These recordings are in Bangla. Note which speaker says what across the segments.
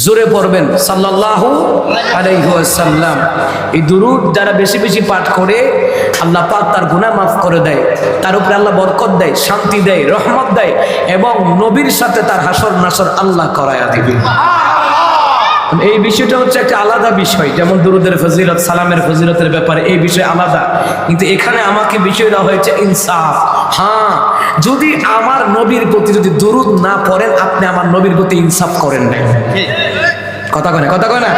Speaker 1: জোরে পড়বেন সাল্লাল্লাহু আলাইহি ওয়াসাল্লাম। এই দুরূদ যারা বেশি বেশি পাঠ করে আল্লাহ পাক তার গুনাহ মাফ করে দেয়, তার উপরে আল্লাহ বরকত দেয়, শান্তি দেয়, রহমত দেয় এবং নবীর সাথে তার হাসর নাসর আল্লাহ করায়া দিবে। এই বিষয়টা হচ্ছে একটা আলাদা বিষয়, যেমন দুরুদের ফজিলত, সালামের ফজিলতের ব্যাপারে এই বিষয় আলাদা, কিন্তু এখানে আমাকে বিষয় দেওয়া হয়েছে ইনসাফ। হ্যাঁ, যদি আমার নবীর প্রতি যদি দুরুদ না পড়েন, আপনি আমার নবীর প্রতি ইনসাফ করেন না। কথা কয় না, কথা কয় না।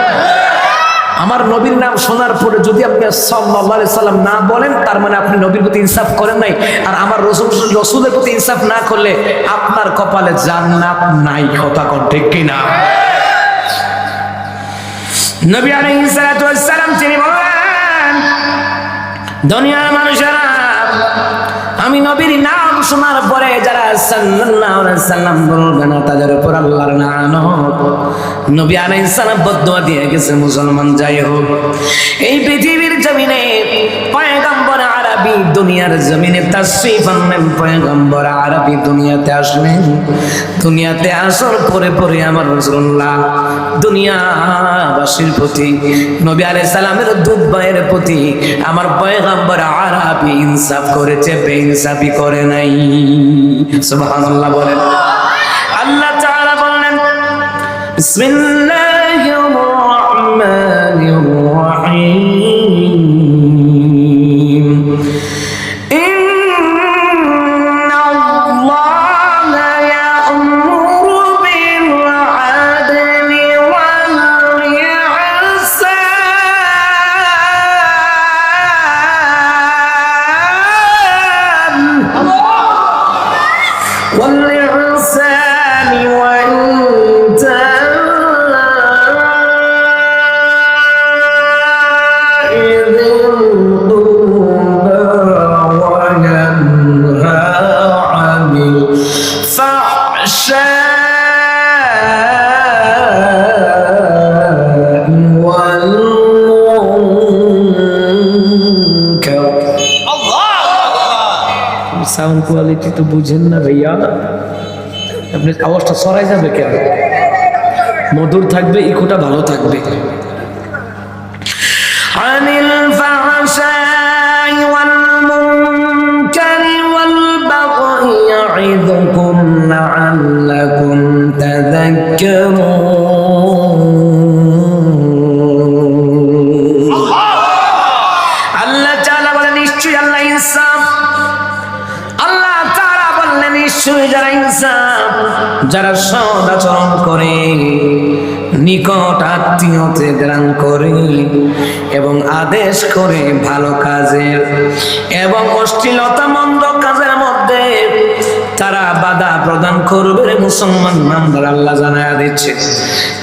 Speaker 1: আমার নবীর নাম শোনার পরে যদি আপনি সাল্লাল্লাহু আলাইহি সাল্লাম না বলেন, তার মানে আপনি নবীর প্রতি ইনসাফ করেন নাই। আর আমার রসুলের প্রতি ইনসাফ না করলে আপনার কপালে জান্নাত নাই। কথা কন ঠিক কিনা? নবী আলাইহিস সালাতু ওয়াস সালাম তিনি বলেন, দুনিয়ার মানুষেরা আমি নবীর নাম শোনার পরে যারা সাল্লাল্লাহু আলাইহি সাল্লাম বলবে না, তাদের উপর আল্লাহর লানত। নবী আলাইহিস সালাম বদদুয়া দিয়ে গেছে, মুসলমান যাই হোক, এই পৃথিবীর জমিনে পয়গম্বর আরবি দুনিয়ার জমিনে তাশরীফ আনলেন, পয়গম্বর আরবি দুনিয়াতে আসলেন। দুনিয়াতে আসার পরে পরে আমার রাসূলুল্লাহ দুনিয়াবাসীর প্রতি, নবী আলাইহিস সালামের দুধ ভাইয়ের প্রতি আমার পয়গম্বর আরবি ইনসাফ করেছে, বেইনসাফি করে নাই। সুবহানাল্লাহ বলেন। আল্লাহ তাআলা বলেন, বিসমিল্লাহির রাহমানির রাহিম, والإحسان وإيتاء ذي القربى وينهى عن الفحشاء والمنكر। সাউন্ড কোয়ালিটি তো বুঝেন না ভাইয়া, আপনি আওয়াজটা সরাই যাবে কেন? মধুর থাকবে, ইকোটা ভালো থাকবে। আনিল ফাহশাই ওয়াল মুনকারি ওয়াল বাগই ইয়াইদুকুম লাআল্লাকুম তাযাক্কারুন। আল্লাহ তাআলা বলেন, নিশ্চয়ই আল্লাহ ইনসাফ, আল্লাহ তাআলা বললেন নিশ্চয়ই যারা ইনসাফ, যারা সৎ আচরণ করে, নিকট আত্মীয়তে গ্রহণ করে এবং আদেশ করে ভালো কাজের এবং অশ্লীলতা মন্দ কাজের মধ্যে তারা বাধা প্রদান করবে। মুসলমান নামদার আল্লাহ জানায়া দিচ্ছে,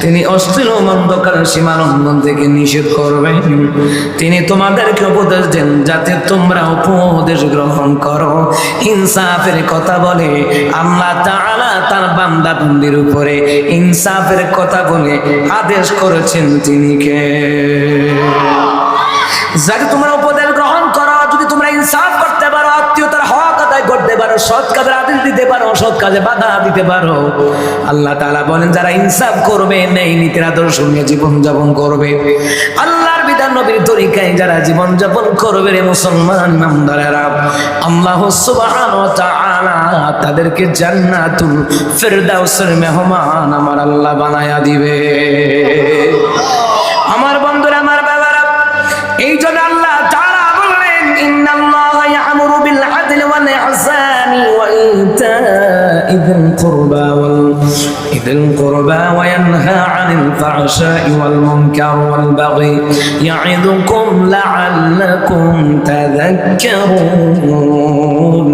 Speaker 1: তিনি অশ্লীল মন্দ কাজের সীমা লঙ্ঘন থেকে নিষেধ করবেন। তিনি তোমাদেরকে উপদেশ দেন যাতে তোমরা উপদেশ গ্রহণ করো, ইনসাফের কথা বলে। আল্লাহ তাআলা তার বান্দা বান্দির উপরে ইনসাফের কথা বলে আদেশ করেছেন, তিনি কে? যাতে তোমরা উপদেশ গ্রহণ করো, যদি তোমরা ইনসাফ করতে পারো, আত্মীয়তার হক আদায় করতে পারো, সৎ কাজের আদেশ দিতে পারো, অসৎ কাজে বাধা দিতে পারো। আল্লাহ তাআলা বলেন, যারা ইনসাফ করবে, ন্যায় নীতির আদর্শ নিয়ে জীবন যাপন করবে, আল্লাহর বিধান নবীর তরিকায় যারা জীবন যাপন করবে, রে মুসলমান নামদারেরা, আল্লাহ সুবহানাহু ওয়া তাআলা তাদেরকে জান্নাতুল ফিরদাউসের মেহমান আমার আল্লাহ বানায়া দিবে। আমার বন্ধুরা, আমার বাবারা, এই জন্য আল্লাহ তাআলা বললেন, ইন্নাল্লাহা ইয়া'মুরু বিল আদলি ওয়াল ইহসানি ওয়া ইতা'i যিল কুরবা ওয়া ইয়ানহা আনিল ফাহশাই ওয়াল মুনকার ওয়াল বাগই ইয়া'iদুকুম লাআল্লাকুম তাযাক্কারুন।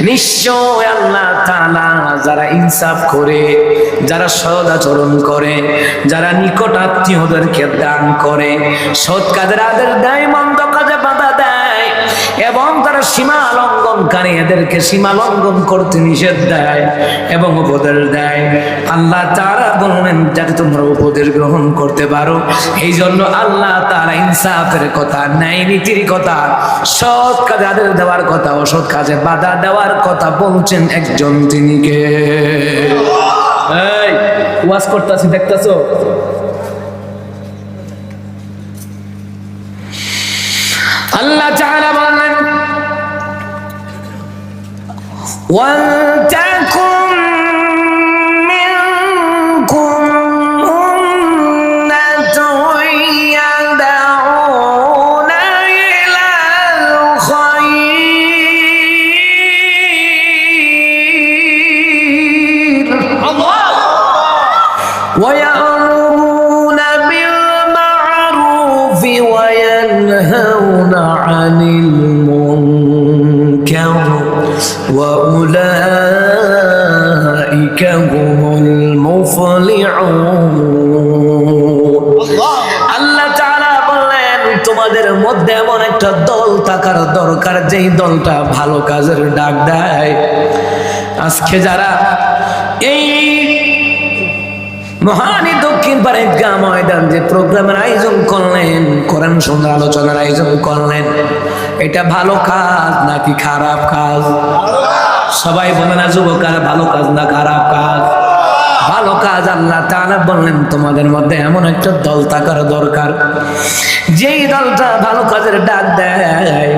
Speaker 1: নিশ্চয় আল্লাহ তাআলা যারা ইনসাফ করে, যারা সৎ আচরণ করে, যারা নিকট আত্মীয়দেরকে দান করে, সৎ কাজের আদেশ দেয়, মন্দ কাজে বাধা দেয় এবং তারা সীমা লঙ্ঘনকারী, এদেরকে সীমা লঙ্ঘন করতে নিষেধ দেয় এবং উপদেশ দেয়। আল্লাহ তাআলা বললেন যাতে তোমরা উপদেশ গ্রহণ করতে পারো, এই জন্য আল্লাহ তাআলা ইনসাফের কথা, ন্যায় নীতির কথা, সৎ কাজে আদেশ দেওয়ার কথা, অসৎ কাজে বাধা দেওয়ার কথা বলছেন একজন, তিনি কে? ওয়াজ করতেছি, দেখতেছো? আল্লাহ তাআলা বলেন ওয়ালতাকুম মিনকুম উম্মাতুন ইয়াদউনা ইলাল খায়র ওয়া ইয়া'মুরুনা বিল মা'রুফি ওয়া ইয়ানহাউনা আনিল মুনকার وأولئك هم المفلحون আল্লাহ তাআলা বলেন তোমাদের মধ্যে এমন একটা দল থাকার দরকার যেই দলটা ভালো কাজের ডাক দেয়। আজকে যারা এই মহানী দক্ষিণ পাড়া ঈদগাহ ময়দান যে প্রোগ্রামের আয়োজন করলেন, কোরআন শোনার আলোচনার আয়োজন করলেন, এটা ভালো কাজ নাকি খারাপ কাজ? সবাই বলে না যুবকেরা, ভালো কাজ না খারাপ কাজ? ভালো কাজ। আল্লাহ তাআলা বললেন তোমাদের মধ্যে এমন একটা দল থাকার দরকার যেই দলটা ভালো কাজের ডাক দেয়,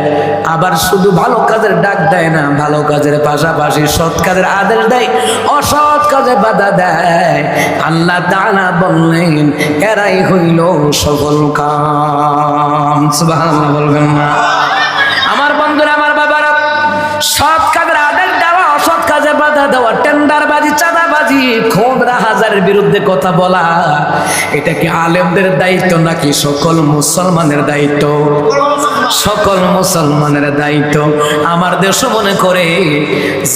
Speaker 1: আবার শুধু ভালো কাজের ডাক দেয় না, ভালো কাজের পাশাপাশি সৎ কাজের আদেশ দেয়, অসৎ কাজে বাধা দেয়। আল্লাহ তাআলা বললেন এরাই হইল সফল কাম। সুবহানাল্লাহ বলবেন না? আমার বন্ধুরা, আমার বাবারা, সৎ কাজের আদেশ দেওয়া, অসৎ কাজে বাধা দেওয়া, টেন্ডারবাজি, চাঁদাবাজি, খুন রাহাজারের বিরুদ্ধে কথা বলা, এটা কি আলেমদের দায়িত্ব নাকি সকল মুসলমানের দায়িত্ব? সকল মুসলমানের দায়িত্ব। আমার দেশ মনে করে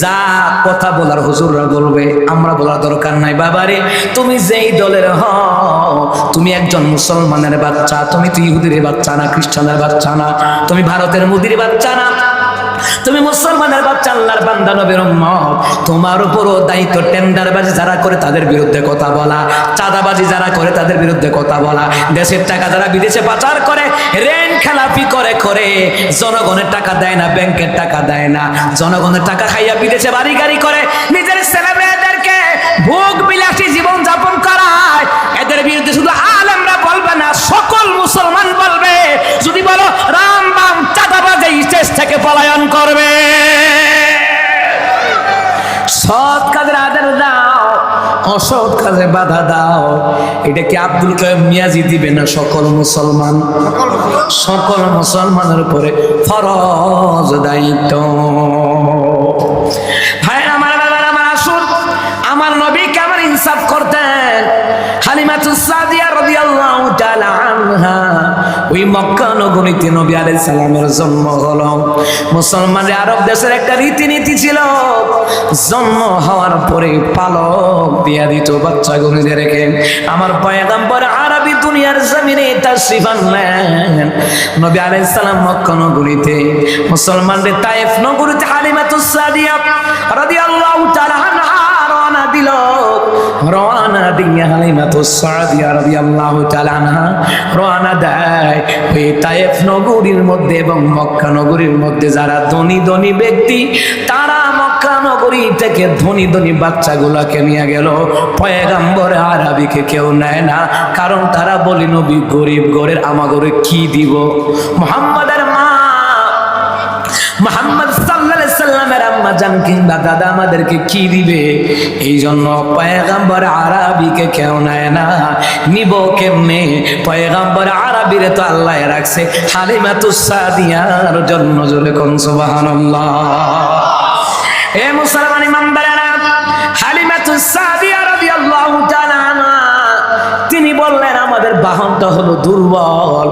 Speaker 1: যা কথা বলার হুজুররা বলবে, আমরা বলার দরকার নাই। বাবারে, তুমি যেই দলের হও, তুমি একজন মুসলমানের বাচ্চা, তুমি তো ইহুদির বাচ্চা না, খ্রিস্টানের বাচ্চা না, তুমি ভারতের মুদির বাচ্চা না, তুমি মুসলমানের বাচ্চা, আল্লাহর বান্দা, নবীর উম্মত। তোমার উপরও দায়িত্ব টেন্ডারবাজি যারা করে তাদের বিরুদ্ধে কথা বলা, চাঁদাবাজি যারা করে তাদের বিরুদ্ধে কথা বলা, দেশের টাকা যারা বিদেশে পাচার করে, ঋণ খেলাপি করে করে জনগণের টাকা দেয় না, ব্যাংকের টাকা দেয় না, জনগণের টাকা খাইয়া বিদেশে বাড়ি গাড়ি করে নিজের ছেলেমেয়েদেরকে ভোগ বিলাসী জীবন যাপন করায়, এদের বিরুদ্ধে শুধু আলেমরা বলবে না, সকল মুসলমান বলবে। যদি বলো রাম বাম চাঁদাবাজি দেশ থেকে পলায়ন করবে। সৎ কাজের আদেশ দাও, অসৎ কাজে বাধা দাও। এটা কি আব্দুল কাইয়ুম মিয়াজি দিবে না? সকল মুসলমান, সকল মুসলমানের উপরে ফরজ দায়িত্ব। ভাই আমার, বাবার আমার, আসুন আমার নবী কেমন ইনসাফ করতেন। হালিমাতুস সাদিয়া রাদিয়াল্লাহু তাআলা আনহা, ওই মক্কা নগরীতে নবী আলাইহিস সালামের জন্ম হলো। মুসলমানদের আরব দেশের একটা রীতিনীতি ছিল, জন্ম হওয়ার পরে পালক দিয়া দিত বাচ্চাগুলোদেরকে। আমার পয়গম্বর আরবি দুনিয়ার জমিনে তাশরীফ আনলেন। নবী আলাইহিস সালাম মক্কা নগরীতে, মুসলমানদের তায়েফ নগরীতে হালিমাতুস সাদিয়া রাদিয়াল্লাহু তাআলা আনহা রওনা দিল। রওনা দিয়ে হালিমাতুস সাদিয়া রাদিয়াল্লাহু তাআলা আনহা রওনা দেয় ওই তায়েফ নগরীর মধ্যে এবং মক্কা নগরীর মধ্যে যারা ধনী ধনী ব্যক্তি, তারা মক্কা নগরী থেকে ধনী ধনী বাচ্চাগুলোকে নিয়ে গেল। পয়গম্বর আরবিকে কেউ নেয় না, কারণ তারা বলে নবী গরিব, ঘরের আমাগরে কি দিব? মুহাম্মাদের মা, মুহাম্মদ সাল্লাল্লাহু আলাইহি সাল্লামের আম্মা জান কিংবা দাদা আমাদেরকে কি দিবে? এই জন্য পয়গম্বর আরবিকে কেউ নেয় না। নিব কেমনে? পয়গম্বর আরবিরে তো আল্লাহ রাখছে হালিমাতুস সাদিয়ার জন্য। জোরে কোন সুবহানাল্লাহ। এ মুসলমান ইমানদারেরা, হালিমাতুস সাদিয়া রাদিয়াল্লাহু তাআলা আনহা তিনি বললেন আমাদের বাহনটা হলো দুর্বল,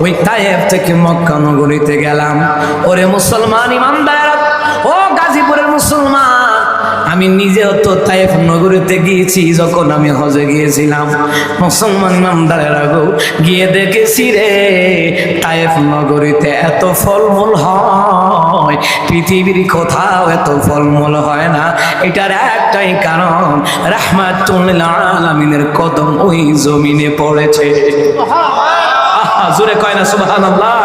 Speaker 1: ওই তায়েফ থেকে মক্কা নগরীতে গেলাম। ওরে মুসলমান ইমানদারেরা, ও গাজীপুরের মুসলমান, আমি নিজেও তো তায়েফ নগরীতে গিয়েছি যখন আমি হজে গিয়েছিলাম। মুসলমান ইমানদারেরা গো, গিয়ে দেখেছি রে তায়েফ নগরীতে এত ফলমূল হয়, পৃথিবীর কোথাও এত ফলমূল হয় না। এটার একটাই কারণ, রাহমাতুল আলামিনের কদম ওই জমিনে পড়েছে। জোরে কয় না সুবহানাল্লাহ।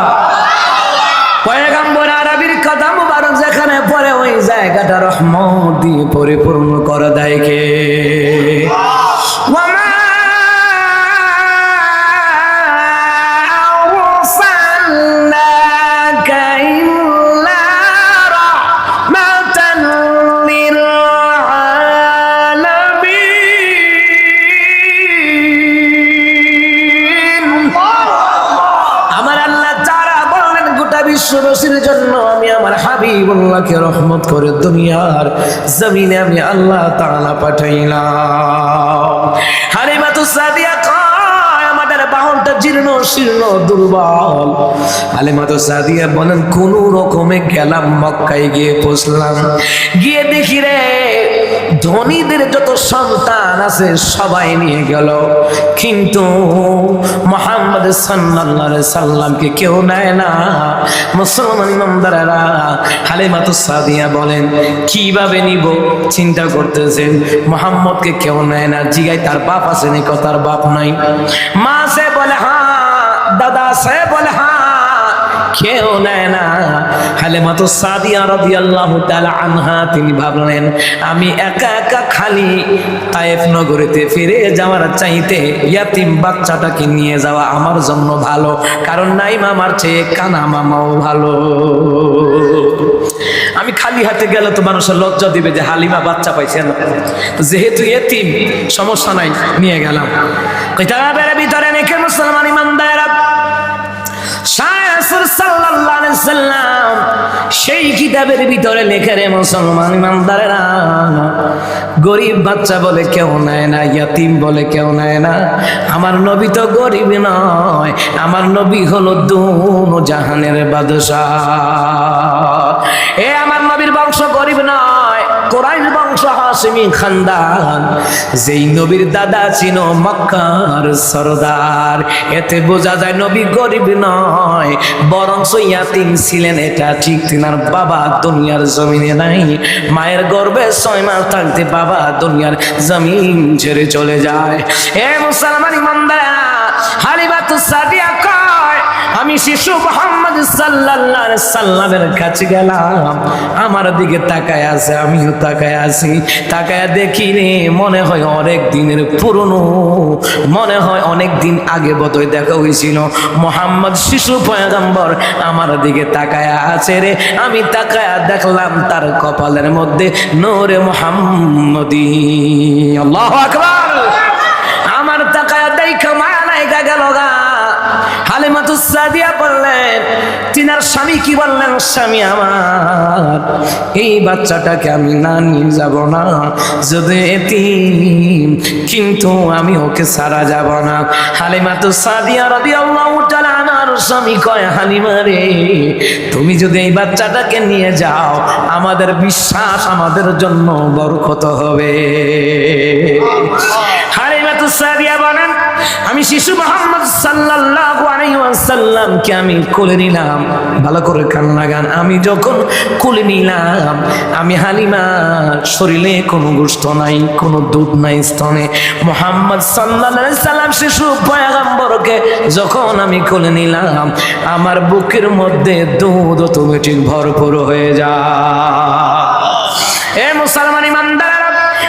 Speaker 1: পয়গম্বর আরবির কদম মুবারক যেখানে পড়ে, ওই জায়গাটা রহমত দিয়ে পরিপূর্ণ করে দেয় কে? وما أرسلناك إلا رحمة للعالمين আমার আল্লাহ তাআলা বলেন গোটা বিশ্ববাসীর জন্য আমি আমার হাবিবুল্লাহকে রহমত করে দুনিয়ার জমিনে আমি আল্লাহ তাআলা পাঠাইলাম। হালিমাতুস সাদিয়া কয় আমাদের বাহনটা জীর্ণ শীর্ণ দুর্বল। হালিমাতুস সাদিয়া বলেন কোন রকমে গেলাম মক্কায় গিয়ে পৌঁছলাম, গিয়ে দেখি রে ধনীদের যত সন্তান আছে সবাই নিয়ে গেল, কিন্তু মুহাম্মদ সাল্লাল্লাহু আলাইহি সাল্লামকে কেউ নেয় না। মুসলমান ইমানদারেরা হালিমাতুস সাদিয়া বলেন কিভাবে নিব চিন্তা করতেছেন, মুহাম্মদকে কেউ নেয় না। জিগাই তার বাপ আছে নি? তার বাপ নাই। মা সে বলে হ্যাঁ, দাদা সে বলে হ্যাঁ, কেউ নেয় না। হালিমাতুস সাদিয়া রাদিয়াল্লাহু তাআলা আনহা তিনি ভাবলেন আমি একা একা খালি তায়েফ নগরীতে ফিরে যাওয়ার চাইতে ইয়াতিম বাচ্চাটাকে নিয়ে যাওয়া আমার জন্য ভালো, কারণ নাই মামার চেয়ে কানা মামাও ভালো। আমি খালি হাতে গেলে তো মানুষের লজ্জা দিবে যে হালিমা বাচ্চা পাইছে না, যেহেতু এতিম সমস্যা নাই নিয়ে গেলাম। কিতাবের ভিতরে লেখে মুসলমান ইমানদারেরা সাল্লাল্লাহু আলাইহি সাল্লাম সেই কিতাবের ভিতরে লেখা রে মুসলমান ইমানদারেরা গরিব বাচ্চা বলে কেউ নেয় না, ইয়াতিম বলে কেউ নেয় না। আমার নবী তো গরিব নয়, আমার নবী হলো দুনো জাহানের বাদশাহ। এ আমার নবীর বংশ গরিব নয়, কুরাইশ বংশ হাশিমি খানদান। যেই নবীর দাদা ছিল মক্কার সরদার, এতে বোঝা যায় নবী গরিব নয় বরঞ্চ ইয়াতিম ছিলেন। এটা ঠিক, তিনার বাবা দুনিয়ার জমিনে নাই, মায়ের গর্ভে 6 মাস থাকতে বাবা দুনিয়ার জমিন ছেড়ে চলে যায়। এ মুসলমান ইমানদারেরা হালিমাতুস সাদিয়া কয় আমি শিশু মুহাম্মদ সাল্লাল্লাহু আলাইহি সাল্লামের কাছে গেলাম, আমার দিকে তাকায় আছে, আমিও তাকায় আছি। তাকায় দেখি রে মনে হয় অনেক দিনের পুরনো, মনে হয় অনেক দিন আগে বোধহয় দেখা হয়েছিল। মুহাম্মদ শিশু পয়গম্বর আমার দিকে তাকায় আছে রে। আমি তাকায় দেখলাম তার কপালের মধ্যে নূরে মুহাম্মদি। আল্লাহু আকবার। আমার তাকায় দেখা মায়া নাইকা গেল গা। হালিমাতুস সাদিয়া বললেন, তিনার স্বামী কি বললেন, স্বামী আমার এই বাচ্চাটাকে আমি না নিয়ে যাব না, যদি এতিম কিন্তু আমি ওকে ছাড়া যাব না। হালিমাতুস সাদিয়া রাদিয়াল্লাহু তাআলা আনহার স্বামী কয় হালিমা রে তুমি যদি এই বাচ্চাটাকে নিয়ে যাও আমাদের বিশ্বাস আমাদের জন্য বরকত হবে। হালিমাতুস সাদিয়া বলেন আমি শিশু মুহাম্মদ সাল্লাল্লাহু আলাইহি ওয়াসাল্লামকে আমি কোলে নিলাম। ভালো করে কান লাগান, আমি যখন কোলে নিলাম আমি হালিমার শরীরে কোনো গোশত নাই, কোনো দুধ নাই স্তনে। মুহাম্মদ সাল্লাল্লাহু আলাইহি সাল্লাম শিশু পয়গম্বরকে যখন আমি কোলে নিলাম আমার বুকের মধ্যে দুধ অটোমেটিক ভরপুর হয়ে যায়। এ মুসলমান ইমানদার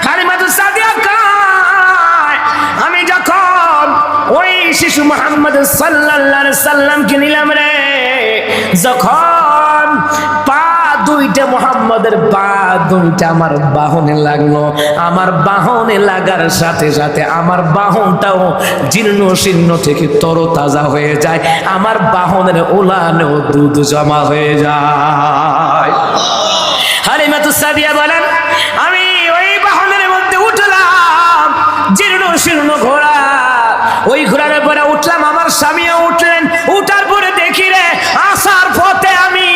Speaker 1: হালিমাতুস সাদিয়া কয় আমি যখন ওই শিশু মুহাম্মদ সাল্লাল্লাহু আলাইহি সাল্লামকে নিলাম রে, যখন পা দুইটা মুহাম্মদের পা দুইটা আমার বাহনে লাগলো, আমার বাহনে লাগার সাথে সাথে আমার বাহনটাও জীর্ণ শীর্ণ থেকে তরতাজা হয়ে যায়, আমার বাহনের উলানেও দুধ জমা হয়ে যায়। হালিমাতুস সাদিয়া বলেন আমি ওই বাহনের মধ্যে উঠলাম, জীর্ণ শীর্ণ ঘোড়া, ওই ঘোড়ার উপরে উঠলাম, আমার স্বামীও উঠলেন। উঠার পরে দেখি রে আসার পথে আমি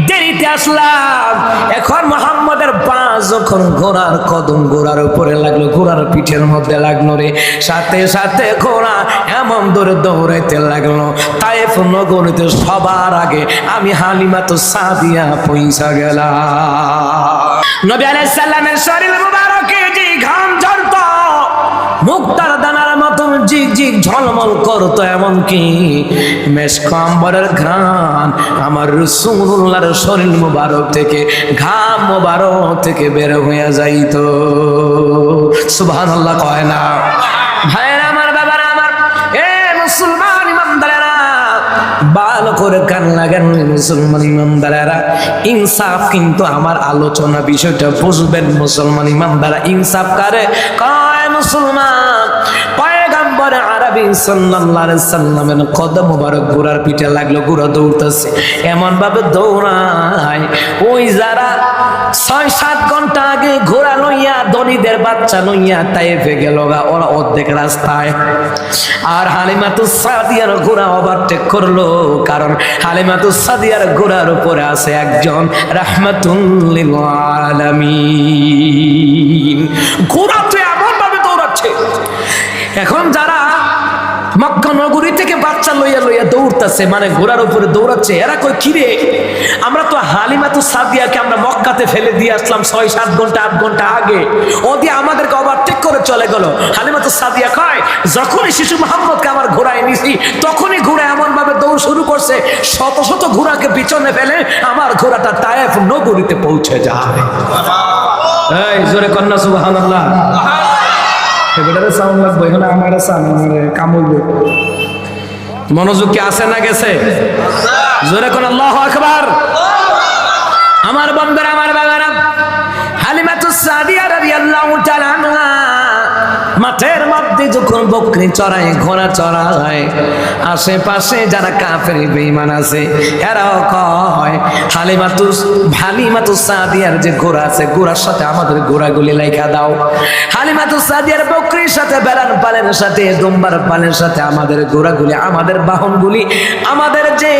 Speaker 1: দেরিতে আসলাম। এখন মুহাম্মদের পা যখন ঘোড়ার কদম ঘোড়ার উপরে লাগলো, ঘোড়ার পিঠের মধ্যে লাগলো রে, সাথে সাথে ঘোড়া এমন দৌড়ে দৌড়াইতে লাগলো তায়েফ নগরীতে সবার আগে আমি হালিমাতুস সাদিয়া পৌঁছা গেলাম। নবী আলাইহিস সালামের শরীর মুবারকে যে ঘাম ঝরতো মুক্তার দানার মতন যে ঝিকঝিক ঝলমল করতো, এমনকি মেশক আম্বরের ঘ্রাণ আমার রাসূলুল্লাহর শরীর মুবারক থেকে, ঘাম মুবারক থেকে বের হয়ে যাইতো। সুবহানাল্লাহ কয় না? ভাইরা আমার, বাবারা আমার, এ মুসলমান ইমানদারেরা, ভালো করে কান লাগান মুসলমান ইমানদারেরা। ইনসাফ কিন্তু আমার আলোচনা বিষয়টা বুঝবেন মুসলমান ইমানদারা। ইনসাফ কারে কয়? মুসলমান পয়গম্বর আরবি সাল্লাল্লাহু আলাইহি সাল্লামের কদম মুবারক ঘোড়ার পিঠে লাগলো, ঘোড়া দৌড়তেছে, এমন ভাবে দৌড়ায় ওই যারা ৬-৭ ঘন্টা আগে ঘোড়া লইয়া দরিদের বাচ্চা লইয়া তাইফে গেল গা, ওরা অর্ধেক রাস্তায়। আর হালিমাতুস সাদিয়ার ঘোড়া ওভারটেক করলো, কারণ হালিমাতুস সাদিয়ার ঘোড়ার উপরে আছে একজন রাহমাতুল লিল আলামিন। ঘোড়া তো এমন ভাবে দৌড়াচ্ছে, এখন যারা মক্কা নগরী থেকে বাচ্চা লইয়া লইয়া দৌড়তেছে, মানে ঘোড়ার উপরে দৌড়াচ্ছে, এরা কই কিরে, আমরা তো হালিমাতুস সাদিয়াকে আমরা মক্কাতে ফেলে দিয়ে আসলাম ৬-৭ ঘন্টা ৮ ঘন্টা আগে, ও দিয়ে আমাদেরকে ওভারটেক করে চলে গেল। হালিমাতুস সাদিয়া কয়, যখনই শিশু মুহাম্মদকে আমার ঘোড়ায় নিছি, তখনই ঘোড়া এমন ভাবে দৌড় শুরু করছে, শত শত ঘোড়াকে পিছনে ফেলে আমার ঘোড়াটা তায়েফ নগরীতে পৌঁছে যায়। এই জোরে কন্যা সুবহানাল্লাহ। এবারে সাউন্ড লাগবে, এখন আমার সাউন্ড আমারে কামড়বে। মনোযোগ কি আছে না গেছে? জোরে কোন আল্লাহু আকবার। আমার বন্ধুরা, আমার বাবারা, হালিমাতুস সাদিয়া রাদিয়াল্লাহু তাআলা আনহা মাঠের মধ্যে যখন বকরি চড়ায়, ঘোড়া চড়ায়, আশেপাশে যারা কাফের বেঈমান আছে এরাও কয়, হালিমাতুস সাদিয়ার যে ঘোড়া আছে, ঘোড়ার সাথে আমাদের ঘোড়াগুলি লাইখা দাও। হালিমাতুস সাদিয়ার বকরির সাথে, বেড়ার পালের সাথে, দুম্বার পালের সাথে আমাদের ঘোড়াগুলি, আমাদের বাহনগুলি, আমাদের যে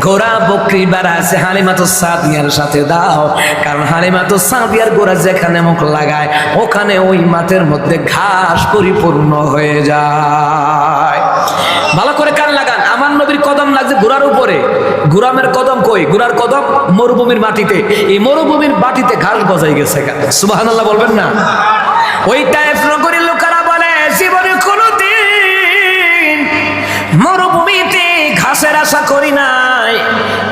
Speaker 1: ঘোড়া বকরি বেড়া আছে হালিমাতুস সাদিয়ার সাথে দাও। কারণ হালিমাতুস সাদিয়ার ঘোড়া যেখানে মুখ লাগায়, ওখানে ওই মাঠের মধ্যে ঘাস পরিপূর্ণ হয়ে যায়। ভালো করে কান লাগান, আমার নবীর কদম লাগছে ঘোড়ার উপরে। ঘোড়ামের কদম কই? ঘোড়ার কদম মরুভূমির মাটিতে। এই মরুভূমির মাটিতে ঘাস গজাই গেছে। সুবহানাল্লাহ বলবেন না? ওই তায়েফ নগরীর লোকেরা বলে, জীবনে কোনোদিন মরুভূমিতে ঘাসের আশা করি নাই,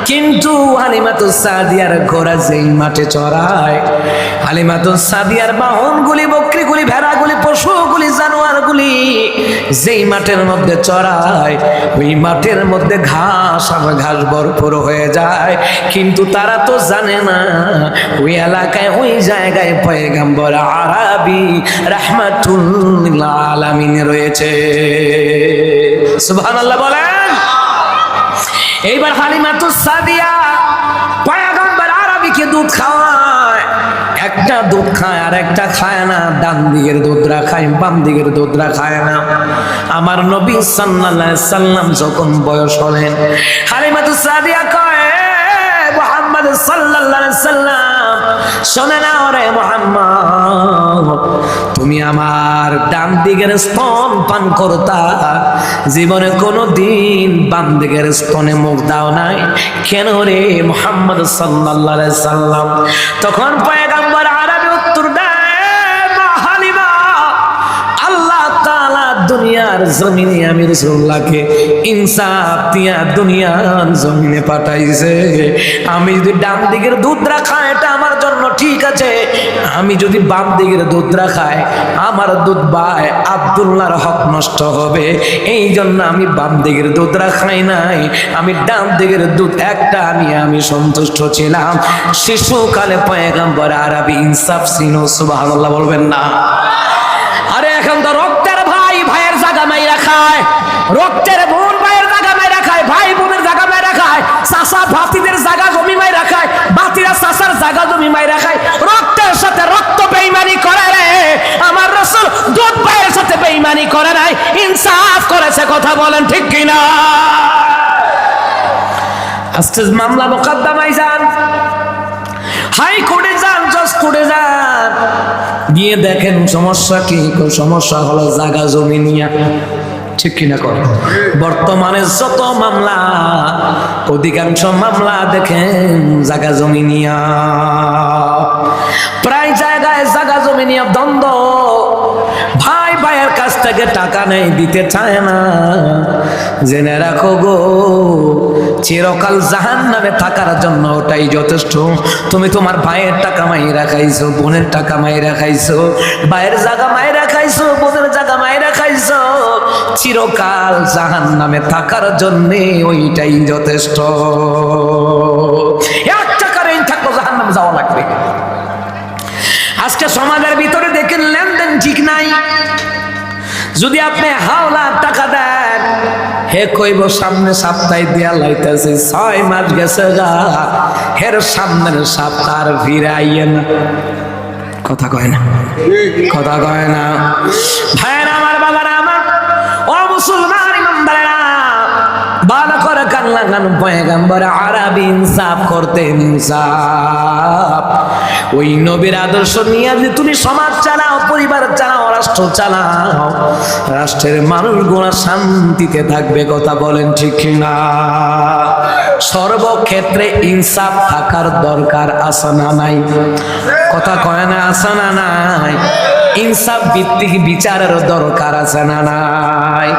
Speaker 1: কিন্তু হালিমাতুস সাদিয়ার ঘোড়া যেই মাঠে চড়ায়, হালিমাতুস সাদিয়ার বাহনগুলি, বকরিগুলি, ভেড়াগুলি, পশুগুলি, জানোয়ারগুলি যেই মাঠের মধ্যে চড়ায়, ওই মাঠের মধ্যে ঘাস আর ঘাস ভরপুর হয়ে যায়। কিন্তু তারা তো জানে না ওই এলাকায়, ওই জায়গায় পয়গম্বর আরবি রাহমাতুল লিল আলামিন রয়েছে। সুবহানাল্লাহ বলেন। এইবার হালিমাতুস সাদিয়া পয়গম্বর আরবিকে দুধ খাওয়ায়, একটা দুধ খায় আর একটা খায় না, ডান দিকের দুধরা খায়, বাম দিকের দুধরা খায় না। আমার নবী সাল্লাল্লাহু আলাইহি সাল্লাম যখন বয়স হলেন, হালিমাতুস সাদিয়া কয়, মুহাম্মদ সাল্লাল্লাহু আলাইহি সাল্লাম, শোনে না ওরে মুহাম্মদ, তুমি আমার ডান দিকের স্তন পান করতা, জীবনে কোনোদিন বাম দিকের স্তনে মুখ দাও নাই কেন রে মুহাম্মদ সাল্লাল্লাহু আলাইহি সাল্লাম? তখন পয়গম্বর আরবি উত্তর দেয়, হালিমা, আল্লাহ তাআলা দুনিয়ার জমিনে আমি রাসূলুল্লাহকে ইনসাফ দিয়া দুনিয়ার জমিনে পাঠাইছে। আমি যদি ডান দিকের দুধরা খাই, এটা আমার জন্য ঠিক আছে। আমি যদি বাম দিকের দুধরা খাই, আমার দুধ ভাই আব্দুল্লাহর হক নষ্ট হবে। এই জন্য আমি বাম দিকের দুধরা খাই নাই, আমি ডান দিকের দুধ একটা নিয়ে আমি সন্তুষ্ট ছিলাম। শিশুকালে পয়গম্বর আরবি ইনসাফ ছিল। সুবহানাল্লাহ বলবেন না? আরে এখন তো রক্তের ভাই ভাইয়ের জায়গা মাইরা খায়, রক্তের বোন ভাইয়ের জায়গা মাইরা খায়, ভাই বোনের জায়গা মাইরা খায়, চাচা ভাতিদের জায়গা জমি মাইরা খায়, ভাতিরা চাচার জায়গা জমি মাইরা খায়। রক্তের সাথে রক্ত বেঈমানি করে রে আমার রাসূল, দুধ ভাইয়ের সাথে বেঈমানি করে নাই, ইনসাফ করেছে। কথা বলেন ঠিক কিনা? আজকে মামলা মোকদ্দমায় যান, হাই কোর্টে যান, জজ কোর্টে যান, গিয়ে দেখেন সমস্যা কি? সমস্যা হলো জায়গা জমি নিয়ে। ঠিক কিনা কর? বর্তমানে যত মামলা, অধিকাংশ মামলা দেখেন জায়গা জমি নিয়া, প্রায় জায়গায় জায়গা জমি নিয়ে দ্বন্দ্ব। ভাই ভাইয়ের কাছ থেকে টাকা নেই, দিতে চায় না। জেনে রাখো গো, চিরকাল জাহান্নামে থাকার জন্য ওটাই যথেষ্ট। তুমি তোমার ভাইয়ের টাকা মাইরা খাইছো, বোনের টাকা মাইরা খাইছো, ভাইয়ের জায়গা মাইরা খাইছো, বোনের জায়গা মাইরা খাইছো, চিরকাল জাহান্নামে থাকার জন্য ওইটাই যথেষ্ট। এক টাকার ঋণ থাকলো জাহান্নামে যাওয়া লাগবে। আজকে সমাজের ভিতরে দেখেন লেনদেন ঠিক নাই। যদি আপনি হাওলা টাকা দেন, হে কইব সামনে সপ্তাহে দিয়া লাইতেছে, 6 মাস গেছে গা, হের সামনের সপ্তাহ ফিরাইয়ে না। কথা কয় না, কথা কয় না। ভাইয়েরা আমার, বাবারা আমার, ও মুসলমান ইমানদারেরা, ভালো করে কান লাগান। পয়গম্বর আরবি ইনসাফ করতেন, ইনসাফ। ওই নবীর আদর্শ নিয়ে যে তুমি সমাজ চালাও, পরিবার চালাও, রাষ্ট্র চালাও, রাষ্ট্রের মানুষগুলো শান্তিতে থাকবে। কথা বলেন ঠিক না? সর্বক্ষেত্রে ইনসাফ থাকার দরকার আছে না নাই? কথা কয় না, আছে না নাই? ইনসাফ ভিত্তিক বিচারের দরকার আছে না নাই?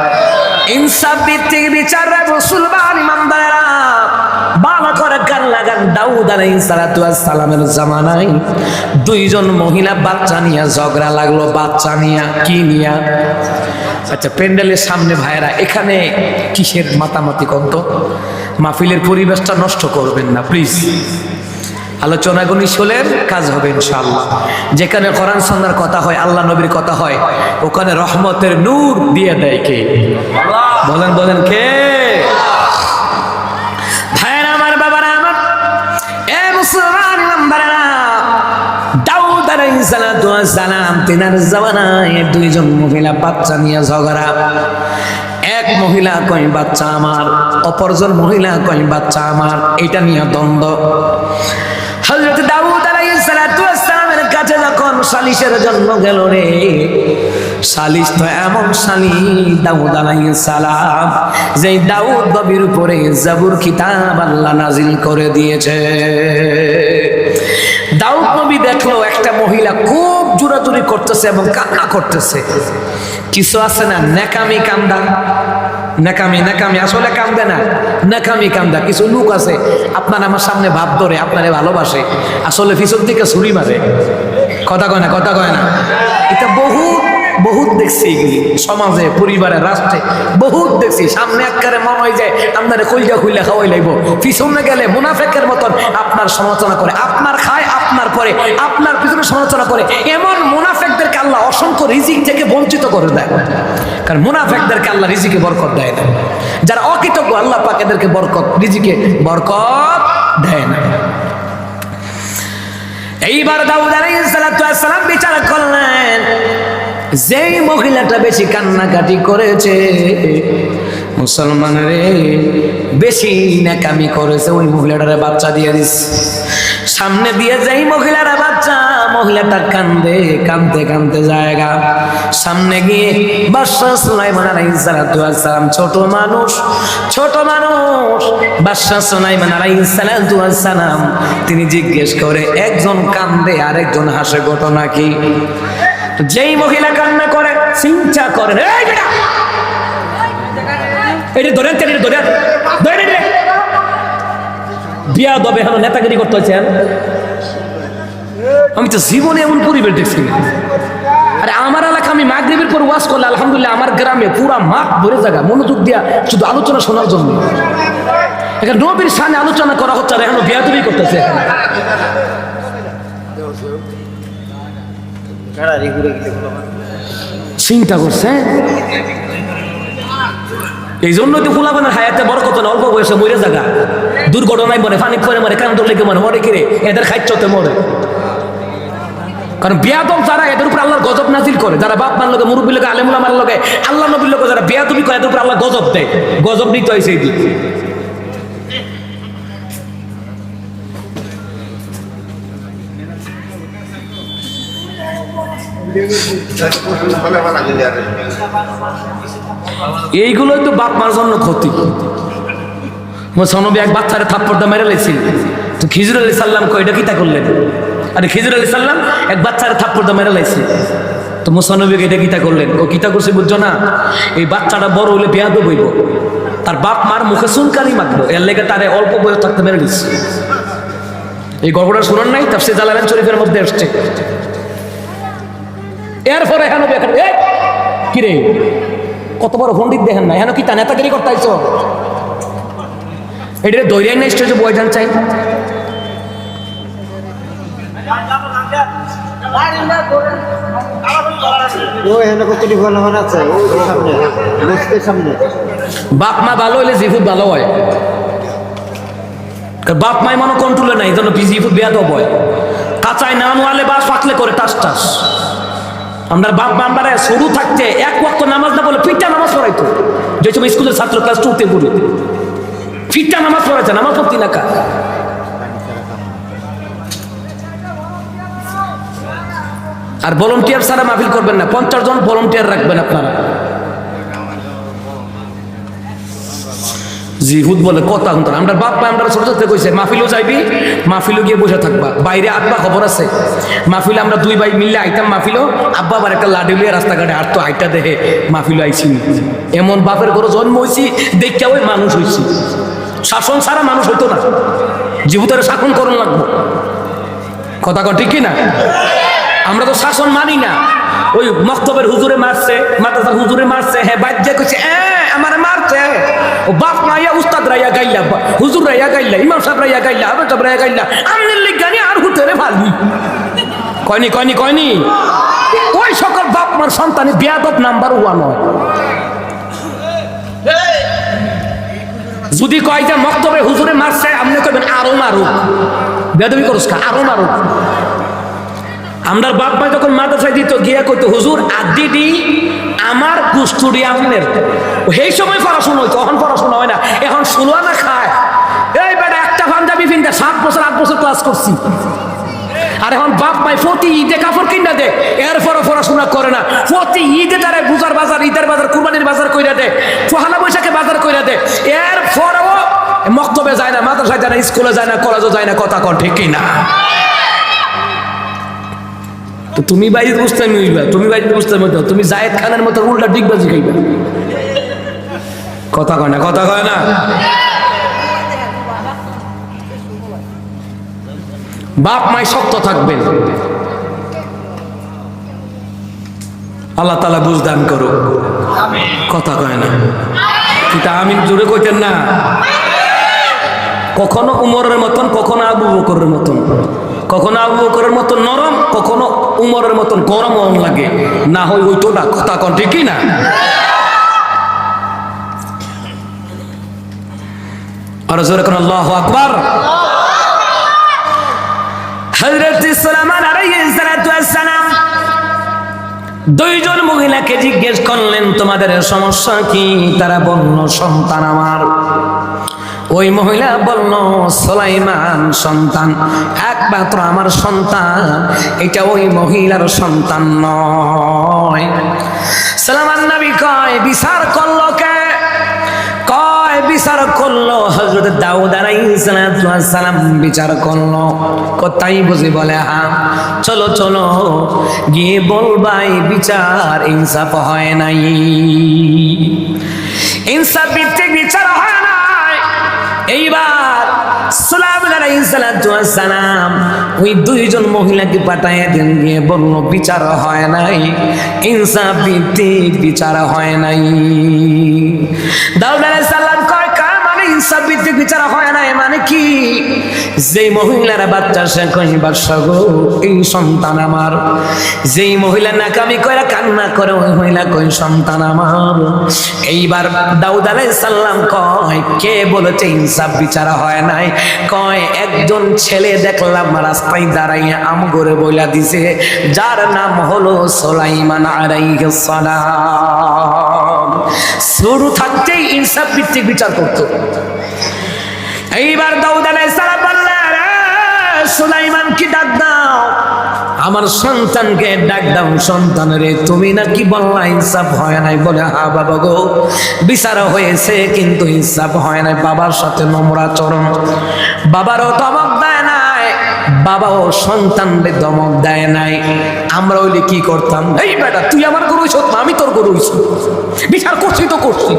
Speaker 1: ইনসাফ ভিত্তিক বিচার মুসলমান ইমানদারেরা ভালো করে কান লাগান। দাউদ আলাইহিস সালাতু ওয়াস সালামের জামানায় 2 জন মহিলা বাচ্চা নিয়ে ঝগড়া লাগলো। বাচ্চা নিয়ে কি নিয়ে? আচ্ছা, প্যান্ডেলের সামনে ভাইরা, এখানে কিসের মাতামাতি কন্ত? মাহফিলের পরিবেশটা নষ্ট করবেন না প্লিজ। আলোচনাগুলি শুনলেন, কাজ হবে ইনশাআল্লাহ। যেখানে কোরআন সুন্নাহর কথা হয়, আল্লাহ নবীর কথা হয়, ওখানে রহমতের নূর দিয়ে দেয় কে? বলেন বলেন, কে? ভাইরা আমার, বাবারা আমার, এ মুসলমান ইমানদারেরা, দাউদ আলাইহিস সালাতু ওয়াস সালাম তিনার জামানায় 2 জন মহিলা বাচ্চা নিয়ে ঝগড়া। এক মহিলা কয় বাচ্চা আমার, অপরজন মহিলা কয় বাচ্চা আমার, এটা নিয়ে দ্বন্দ্ব। হযরত দাউদ আলাইহিস সালাতু ওয়াস সালামের কাছে যখন সালিশের জন্য গেল রে, সালিশ তো এমন সালিশ দাউদ আলাইহিস সালাম, যে দাউদ নবীর উপরে জাবুর কিতাব আল্লাহ নাজিল করে দিয়েছে। দাউদ নবী দেখলো একটা মহিলা খুব জোরাজুরি করতেছে এবং কান্না করতেছে। কিছু আছে না নেকামি কান্দা, নেকামি নেকামি আসলে কান্দে না, নেকামি কান্দা। কিছু লোক আছে আপনার আমার সামনে ভাব ধরে, আপনারে ভালোবাসে, আসলে পিছন থেকে ছুরি মারে। কথা কয় না, কথা কয় না? এটা বহুত বহুত দেখছি এগুলি সমাজে, পরিবারে, রাষ্ট্রে বহুত দেখছি। সামনে একবারে মনে হয় যায় আপনারে কলজা খুইলা খাওয়াই লাগবো, পিছনে গেলে মুনাফেকের মতন আপনার সমালোচনা করে, আপনার খায়, আপনার পরে আপনার পিছনে সমালোচনা করে। এমন মুনাফেকদেরকে আল্লাহ অসংখ্য রিজিক থেকে বঞ্চিত করে দেয়। কারণ মুনাফেকদেরকে আল্লাহ রিজিকে বরকত দেয় না। যারা অকৃতজ্ঞ, আল্লাহ পাক এদেরকে বরকত, রিজিকে বরকত দেয় না। এইবার দাউদ আলাইহিস সালাতু ওয়াস সালাম বিচার করলেন, যেই মহিলাটা বেশি কান্নাকাটি করেছে, মুসলমানের বেশি নেকামি করেছে, ওই মহিলাটারে বাচ্চা দিয়ে দিস। সামনে দিয়ে যেই মহিলারা বাচ্চা, মহিলাটা কান্দে কান্দতে কান্দতে জায়গা সামনে গিয়ে বাদশা সুলাইমান আলাইহিস সালাতু ওয়াস সালাম, ছোট মানুষ, ছোট মানুষ, বাদশা সুলাইমান আলাইহিস সালাতু ওয়াস সালাম তিনি জিজ্ঞেস করে, একজন কান্দে আরেকজন হাসে, ঘটনা কি? যেই মহিলা কান্না করে চিন্তা করেন, এই বেটা এটা ধরেন, এটা ধরেন, ধরেন বিয়া দবে হলো নেতাগিরি করতে হচ্ছে। আমি তো জীবনে এমন পরিবেশ দেখছি। আরে আমার এলাকা, আমি মাগরিবের পর ওয়াজ করলে আলহামদুলিল্লাহ আমার গ্রামে পুরা মাঠ ভরে জায়গা, মনোযোগ দিয়া শুধু আলোচনা শোনার জন্য। এখানে নবীর সামনে আলোচনা করা হচ্ছে, আর এখন বিয়া দবি করতেছে। এখানে চিন্তা করছে, এই জন্য তো ফুলাবানের হায়াতে বড় কত না, অল্প বয়সে মরে জায়গা, দুর্ঘটনায় মরে, পানি পরে মরে, কান লেগে মরে, মরে কিরে এদের খাইতে মরে। কারণ বেয়াদব যারা, এদের উপর আল্লাহর গজব নাজিল করে। যারা বাপ মার লোকে, মুরব্বীর লোকে, আলেমুল আমার লোকে, আল্লাহ নবীর লোকে যারা বেয়াদবি করে, এদের উপর আল্লাহ গজব দেয়। গজব নিতে হয় সেই দিক। এইগুলোই তো বাপ মার জন্য ক্ষতি। মোসানবী এক বাচ্চারে থাপ্পড়টা মেরে লেছিল, তো খিজর আলাইহিস সালাম কয়টা কিতা করলেন? আরে খিজর আলাইহিস সালাম এক বাচ্চারে থাপ্পড়টা মেরে লাইছে, তো তো মুসানবীকে এটা গীতা করলেন, ও গীতা করছে বুঝছো না, এই বাচ্চাটা বড় হলে বেয়াদব হইব, তার বাপ মার মুখে চুনকানি মাখবো, এর লেগে তারে অল্প বয়স থাকতে মেরে দিচ্ছে। এই গল্পটা শুনেন নাই? তাফসীর জালালাইন শরীফের মধ্যে আসছে। এরপরে হেন কি রে, কত বড় পণ্ডিত দেখেন না, হেন কি তা নেতাগিরি করতে আইছো? এটা দৈরাই না স্টেজে বয়জান চাই। বাপ মা ভালো হইলে জিভুত ভালো হয়, বাপ মাই মনে কন্ট্রোলে নাই, জন্য জিভুত বেয়াদব হয়। কাঁচায় না নোয়ালে বাস পাকলে করে টাস টাস। আমরা বাপ মামবারে শুরু থাকতে এক ওয়াক্ত নামাজ না বলে ফিরটা নামাজ পড়াইতো, যে সময় স্কুলের ছাত্র ক্লাস 2 তে পড়ে ফিরটা নামাজ পড়াইছে, নামাজ পড়তি না কা। আর ভলান্টিয়ার ছাড়া মাহফিল করবেন না, 50 জন ভলান্টিয়ার রাখবেন আপনারা। জিহুদ বলে কথা শুনতাম আমরা বাপ মা, আমরা ছোট ছোট কইছে মাহফিলও যাইবি, মাহফিলও গিয়ে বসে থাকবা, বাইরে আব্বা খবর আছে মাহফিলে আমরা 2 ভাই মিললে আইতাম মাহফিলও, আব্বা আবার একটা লাডি লিয়ে রাস্তাঘাটে হাঁটতো, আইটা দেখে মাহফিলও আইছি। এমন বাপের ঘরে জন্ম হয়েছি, দেখতে ওই মানুষ হয়েছি। শাসন ছাড়া মানুষ হইতো না, জীবুতের শাসন করণ লাগবো, কথা কন ঠিক কিনা? আমরা তো শাসন মানি না। ওই মক্তবের হুজুরে মারছে, মাদ্রাসার হুজুরে মারছে, হ্যাঁ বাজ্যা কইছে আমার মারছে, ও বাপ মাইয়া উস্তাদ রাইয়া গাইলা, হুজুর রাইয়া গাইলা, ইমাম সাহেব রাইয়া গাইলা, হাফেজ সাহেব রাইয়া গাইলা, আমনের লিগানি আর হুতেরে ভালবি কয়নি কয়নি কয়নি। ওই সকল বাপ মার সন্তানে বেয়াদব নাম্বার 1 হয়। যদি কয় যে মক্তবে হুজুরে মারছে, আপনি কইবেন আরো মারুক, বেয়াদবি করস কা, আরো মারুক। আমরা বাপ মা যখন মাদ্রাসায় দিত, গিয়া কইতো হুজুর আদিডি আমার কুস্তুরি আমনের, সেই সময় পড়াশোনা হইতো, এখন পড়াশোনা হয় না, এখন শুলো না খায়। এই বেটা একটা পাঞ্জাবি পিনতে 7 বছর 8 বছর ক্লাস করছি, আর এখন বাপ মাই প্রতি ঈদে কাপড় কিনা দে, এরপরও পড়াশোনা করে না। প্রতি ঈদে তারা পূজার বাজার, ঈদের বাজার, কুরবানির বাজার কইরা দে, পহেলা বৈশাখে বাজার কইরা দে, এরপরও মক্তবে যায় না, মাদ্রাসায় যায় না, স্কুলে যায় না, কলেজে যায় না, কথা কন ঠিক কিনা? তুমি বাইরে বুঝতে মিলবা, তুমি বাইরে বুঝতে মতো, তুমি জায়েদ খানের মতো উল্টা ডিগবাজি খাইবা, কথা কয় না, কথা কয় না। বাপ মাই শক্ত থাকবেন, আল্লাহ তাআলা বুঝদান করুক, কথা কয় না। কিন্তু আমি জোরে কইতেন না, কখনো উমরের মতন, কখনো আবু বকরের মতন, কখনো আবু বকরের মতন নরম, কখনো উমরের মতন গরম লাগে না, হয় ওইটো না, কথা কন ঠিক না? আর জোরে কোন আল্লাহু আকবার। হযরত সুলাইমান আলাইহিস সালাতু ওয়াস সালাম 2 জন মহিলাকে জিজ্ঞেস করলেন তোমাদের সমস্যা কি? তারা বলল সন্তান আমার। ওই মহিলা বলল সুলাইমান সন্তান একমাত্র আমার সন্তান, এটা ওই মহিলার সন্তান নয়। সুলাইমান নবী কয় বিচার করলো কে? কয় বিচার করলো হযরত দাউদ আলাইহিস সালাম বিচার করলো। কোথায় বুঝি? বলে হ্যাঁ, চলো চলো গিয়ে বলবাই বিচার ইনসাফ হয় নাই, ইনসাফ ভিত্তিক বিচার হয় নাই। এইবার সুলাইমান আলাইহিস সালাম ওই 2 জন মহিলাকে পাঠায় দেন, গিয়ে বলল বিচার হয় নাই, ইনসাফ ভিত্তিক বিচার হয় নাই। দাউদ আলাইহিস সালাম কয় মানে ইনসাফ ভিত্তিক বিচার হয় নাই মানে কি? যেই মহিলারা বাচ্চা সে কই বাদশা গো এই সন্তান আমার, যেই মহিলা নাকামি কইরা কান্না করে ওই মহিলা কই সন্তান আমার। এইবার দাউদ আলাইহিস সালাম কয় কে বলেছে ইনসাফ বিচার হয় নাই? কয় একজন ছেলে দেখলাম রাস্তায় দাঁড়াইয়া আম করে বইলা দিছে, যার নাম হলো সুলাইমান আলাইহিস সালাম। শুরু থাকতেই ইনসাফ ভিত্তিক বিচার করতো। এইবার দাউদ আলাইহিস সালাম বললেন সুলাইমান কি ডাক দাও, আমার সন্তানকে ডাক দাও। সন্তান রে তুমি নাকি বললা ইনসাফ হয় নাই? বলে হ্যাঁ বাবা গো, বিচার হয়েছে কিন্তু ইনসাফ হয় নাই। বাবার সাথে নম্র আচরণ, বাবারও ধমক দেয় নাই, বাবাও সন্তানদের দমক দেয় নাই। আমরা হইলে কি করতাম, এই বেটা তুই আমার গরু হইছ না আমি তোর গরু হইছি, বিচার করছি তো করছি,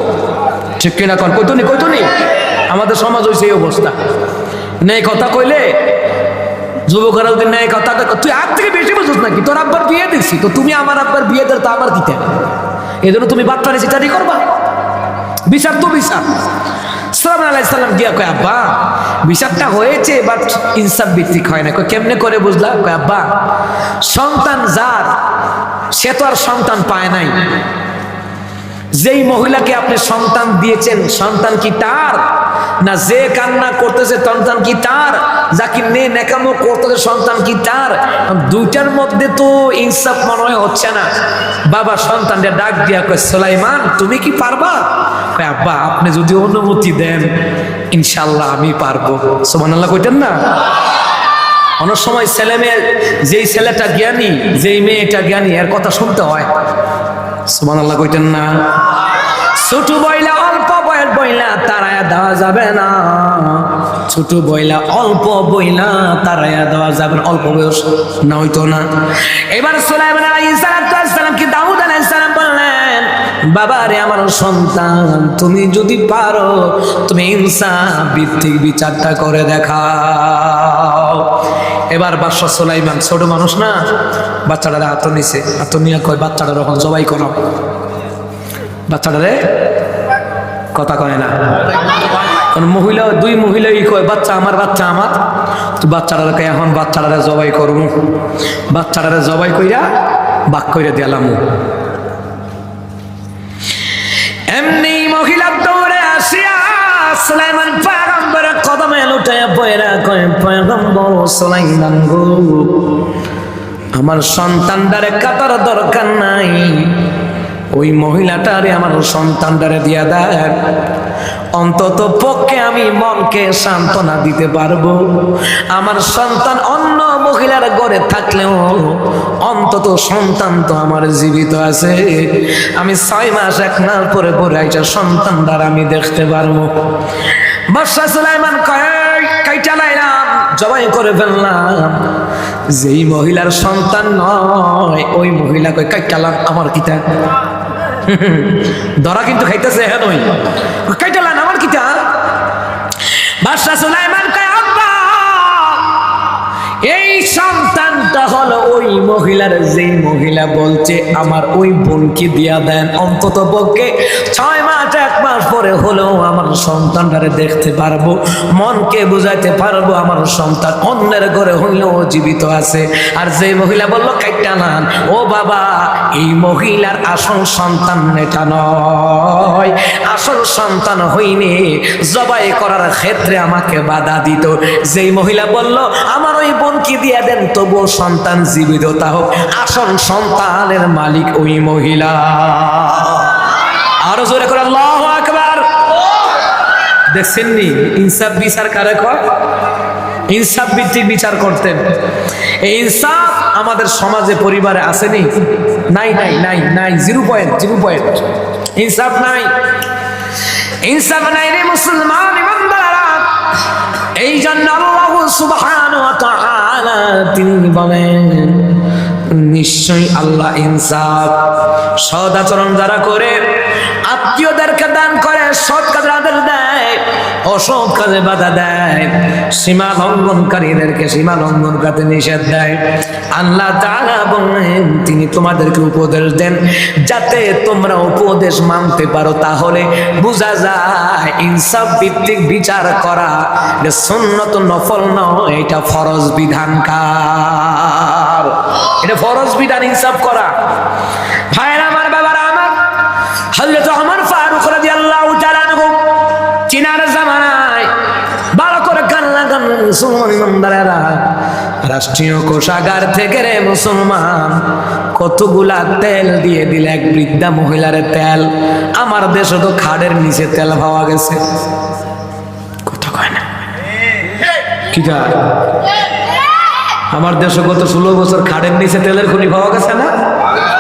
Speaker 1: ঠিক কিনা কন? কইতনি আমাদের সমাজ হইছে এই অবস্থা। নেই কথা কইলে যুবকরা যদি নেই কথা, তুই আগ থেকে বেশি বুঝছিস নাকি, তোর আব্বার বিয়ে দেখছি তো, তুমি আমার আব্বার বিয়ে দেয় তো আমার দিতে, এই জন্য তুমি বাচ্চারে চিটারি করবা, বিচার তো বিচার। সালাম আলাইসাল্লাম গিয়া কয় আব্বা বিচারটা হয়েছে বাট ইনসাফ ভিত্তিক হয় না। কেমনে করে বুঝলা? কয় আব্বা সন্তান যার সে তো আর সন্তান পায় নাই, যেই মহিলাকে আপনি সন্তান দিয়েছেন সন্তান কি তার, না যে কান্না করতেছে সন্তান কি তার, যাকে নেকামো করতেছে সন্তান কি তার? দুইটার মধ্যে তো ইনসাফ মনে হয় হচ্ছে না। বাবা সন্তানটা ডাক দিয়া কয় সুলাইমান তুমি কি পারবা? কয় আব্বা আপনি যদি অনুমতি দেন ইনশাল্লাহ আমি পারবো। সুবহানাল্লাহ কইতেন না? অনেক সময় ছেলে মেয়ে, যেই ছেলেটা জ্ঞানী যেই মেয়েটা জ্ঞানী এর কথা শুনতে হয়। সুবহানাল্লাহ কইতেন না? ছোট বইলা অল্প বয়স বইলা তারায়া দেওয়া যাবে না, ছোট বইলা অল্প বইলা তারায়া দেওয়া যাবে না, অল্প বয়স না হইতো না। এবার সুলাইমান আলাইহিস সালাম কি দাউদ আলাইহিস সালাম বললেন বাবা রে আমার সন্তান তুমি যদি পারো তুমি ইনসাফ ভিত্তিক বিচারটা করে দেখাও। এবার বাদশা সুলাইমান ছোট মানুষ না, বাচ্চাটা হাত নিছে, হাত নিয়ে কয় বাচ্চাটা যখন জবাই করো, বাচ্চাটারে কথা কয় না, মহিলা দুই মহিলাই কয় বাচ্চা আমার তো বাচ্চাটাকে এখন বাচ্চাটারে জবাই করবো, বাচ্চাটারে জবাই কইরা বাক কইরা দিলাম। এমনি মহিলা দৌড়ে আসিয়া সুলাইমান পয়গম্বরের কদমে লুটাইয়া পয়রা কয় পয়গম্বর সুলাইমান গো আমার সন্তানটারে কাটার দরকার নাই, ওই মহিলাটারে আমার সন্তানটারে দিয়া দেন, অন্তত পক্ষে আমি মনকে সান্ত্বনা দিতে পারবো। আমার সন্তান অন্য মহিলার ঘরে থাকলেও অন্তত সন্তান তো আমার জীবিত আছে, আমি 6 মাস 1 মাস পরে পরে আইটা সন্তানটার আমি দেখতে পারবো। বাদশা সুলাইমান কাইটা লাইলাম, জবাই করে ফেললাম, যেই মহিলার সন্তান নয় ওই মহিলা কই কাইটালাম আমার কিতা ধরা কিন্তু খাইতেছে, হ্যাঁ নই কাইটালাম আমার কিতা। বাদশা সুলাইমান কয় আব্বা এই সন্তানটা হলো ওই মহিলার, যেই মহিলা বলছে আমার ওই বোনকে দিয়া দেন, অন্তত পক্ষে 6 মাস 1 মাস পরে হলেও আমার সন্তানটারে দেখতে পারবো, মনকে বুঝাইতে পারবো আমার সন্তান অন্যের ঘরে হইলেও জীবিত আছে। আর যে মহিলা বললো কাইটালান, ও বাবা এই মহিলার আসল সন্তান এটা নয়, আসল সন্তান হইনে জবাই করার ক্ষেত্রে আমাকে বাধা দিত। যেই মহিলা বলল আমার ওই বোনকে দিয়ে দেন তবুও সন্তান জীবিত তা হোক, আসল সন্তানের মালিক ওই মহিলা। আরো জোরে করে আল্লাহু আকবার। দেখছেননি ইনসাফ বিচার কারে কয়? ইনসাফ ভিত্তিক বিচার করতেন। এই ইনসাফ আমাদের সমাজে পরিবারে আসেনি, নাই নাই নাই নাই, 0 পয়েন্ট ইনসাফ নাই, ইনসাফ নাই রে মুসলমান ইমানদাররা। এই জন্য আল্লাহ সুবহানাহু ওয়া তাআলা তিনি বলেন নিশ্চয়ই আল্লাহ ইনসাফ, সৎ আচরণ যারা করে, আত্মীয়দেরকে দান করে, সৎ কাজে আদেশ দেয়, অসৎ কাজে বাধা দেয়, সীমা লঙ্ঘনকারীদেরকে সীমা লঙ্ঘন করতে নিষেধ দেয়, আল্লাহ তাআলা বলেন তিনি তোমাদেরকে উপদেশ দেন যাতে তোমরা উপদেশ মানতে পারো। তাহলে বোঝা যায় ইনসাফ ভিত্তিক বিচার করা এটা সুন্নত নফল নয়, এটা ফরজ বিধানকার, এটা ফরজ বিধান ইনসাফ করা। ভাইরা আমার, বাবারা আমার, হযরত ওমর ফারুক রাদিয়াল্লাহু তাআলা আনহু চিনার জামানায় ভালো করে কান লাগান মুসলমান ইমানদারেরা, রাষ্ট্রীয় কোষাগার থেকে রে মুসলমান কতগুলা তেল দিয়ে দিল এক বৃদ্ধা মহিলার তেল। আমার দেশে তো খাড়ের নিচে তেল পাওয়া গেছে, কথা কয় না কি কয়? আমার দেশে গত 16 বছর খাড়ের নিচে তেলের খনি পাওয়া গেছে না?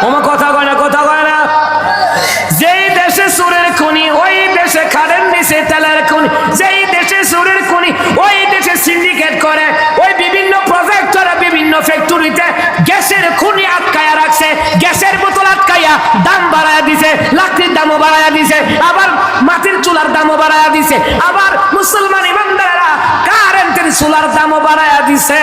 Speaker 1: ওমা কথা কয় না, কথা কয় না। যেই দেশে সুরের খনি ওই দেশে খাড়ের নিচে তেলের খনি, যেই দেশে সুরের খনি ওই দেশে সিন্ডিকেট করে, ওই বিভিন্ন দামও বাড়ায়া দিছে, আবার মাটির চুলার দামও বাড়ায়া দিছে, আবার মুসলমান ইমানদারেরা কারেন্টের চুলার দামও বাড়ায়া দিছে।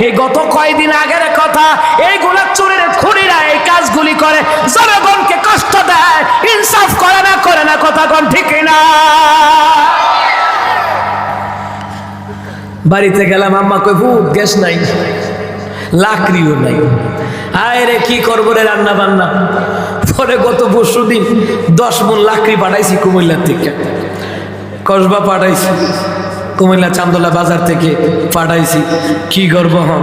Speaker 1: এই গত কয়দিন আগের কথা, এইগুলা চোরের খুনিরা এই কাজগুলি করে, জনগণকে কষ্ট দেয়, ইনসাফ করে না কথা কোন ঠিক না? বাড়িতে গেলাম, আম্মা কই ভূত গ্যাস নাই, লাকড়িও নাই, আয় রে কি করবো রে রান্না বান্না। পরে গত পরশু দিন 10 মণ লাকড়ি পাঠাইছি কুমিল্লার থেকে, কসবা পাঠাইছি, কুমিল্লা চান্দোলা বাজার থেকে পাঠাইছি, কি করবো হন।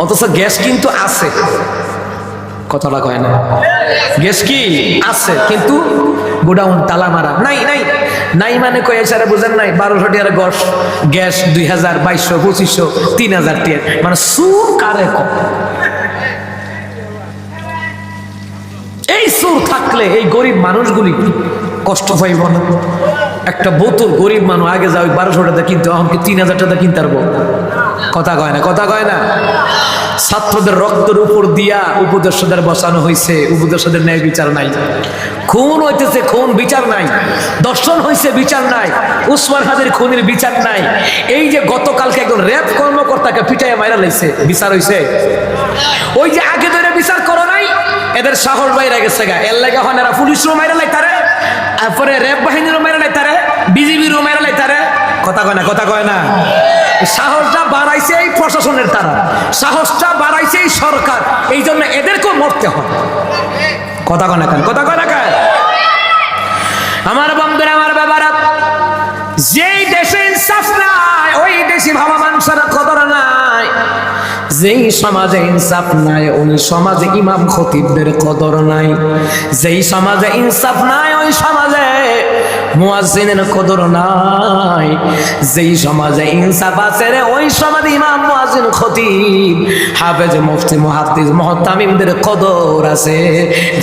Speaker 1: অথচ গ্যাস কিন্তু আছে, কথাটা কয় না, গ্যাস কি আছে কিন্তু গোডাউন তালা মারা নাই। নাই নাই মানে কয়ে সারা বুঝেন নাই, 1200 টাকার গ্যাস 2000, 2200, 2500, 3000 টাকা, মানে সুর কারে কম। এই সুর থাকলে এই গরিব মানুষগুলি কষ্ট পাইব না। একটা বোতল গরিব মানুষ আগে যাও 1200 টাকা কিনতে, এখন কি 3000 টাকা কিনতে পারবো? কথা কয় না, কথা কয় না। ছাত্রদের রক্তের উপর দিয়া উপদেষ্টাদের বসানো হয়েছে, উপদেষ্টাদের ন্যায় বিচার নাই। খুন হইতেছে, খুন বিচার নাই। দর্শন হয়েছে, বিচার নাই। উসমান হাদির খুনের বিচার নাই। এই যে গতকালকে একজন র্যাব কর্মকর্তাকে পিটাইয়া মাইরা লাইছে, বিচার হয়েছে? ওই যে আগে ধরে বিচার করো নাই, এদের সাহস বাইরে গেছে গা, এর লাগে হন এরা পুলিশও মাইরা লাই তারে, তারপরে র্যাব বাহিনীরও মাইরা লাই তারে, বিজিবিরও মাইরা লাই তারে। কথা কয় না, কথা কয় না। সাহসটা বাড়াইছে এই প্রশাসনের, তারা সাহসটা বাড়াইছে এই সরকার, এই জন্য এদেরকেও মরতে হয়। কথা কয় না কেন, কথা কয় না কেন? আমার বন্ধুরা, আমার বাবারা, যেই দেশে ইনসাফ নাই ওই দেশে ভাবা মানুষের কদর নাই। যেই সমাজে ইনসাফ নাই ওই সমাজে ইমাম খতিবদের কদর নাই। যেই সমাজে ইনসাফ নাই ওই সমাজে মুয়াজ্জিনের কদর নাই। যেই সমাজে ইনসাফ আছে রে ওই সমাজে ইমাম, মুয়াজ্জিন, খতিব, হাফেজ, মুফতি, মুহাদ্দিস, মুহতামিমদের কদর আছে।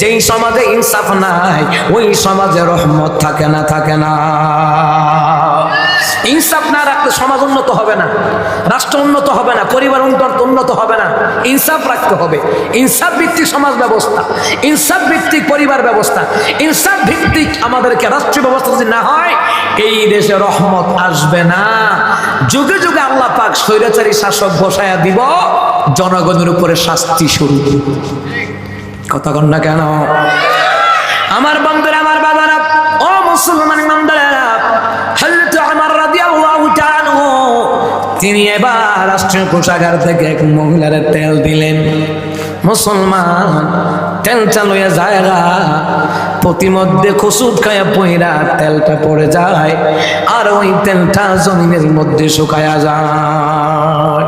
Speaker 1: যেই সমাজে ইনসাফ নাই ওই সমাজে রহমত থাকে না, থাকে না। ইনসাফ না রাখলে সমাজ উন্নত হবে না, রাষ্ট্র উন্নত হবে না, পরিবার উন্নত হবে না। ইনসাফ রাখতে হবে। ইনসাফ ভিত্তিক সমাজ ব্যবস্থা, ইনসাফ ভিত্তিক পরিবার ব্যবস্থা, ইনসাফ ভিত্তিক আমাদেরকে রাষ্ট্রীয় ব্যবস্থা যদি না হয়, এই দেশে রহমত আসবে না। যুগে যুগে আল্লাহ পাক স্বৈরাচারী শাসক বসায়া দিব, জনগণের উপরে শাস্তি শুরু। কথা কন না কেন? আমার বন্ধুরা, আমার বাবারা, ও মুসলমান ইমানদারেরা, হযরত ওমর রাদিয়াল্লাহু তাআলা তিনি এবার রাষ্ট্রীয় কোষাগার থেকে এক মহিলার তেল দিলেন। মুসলমান তেলটা লইয়া জায়গা, প্রতিমধ্যে খুসুট খায়া পইরা তেলটা পড়ে যায়, আর ওই তেলটা জমিনের মধ্যে শুকায়া যায়।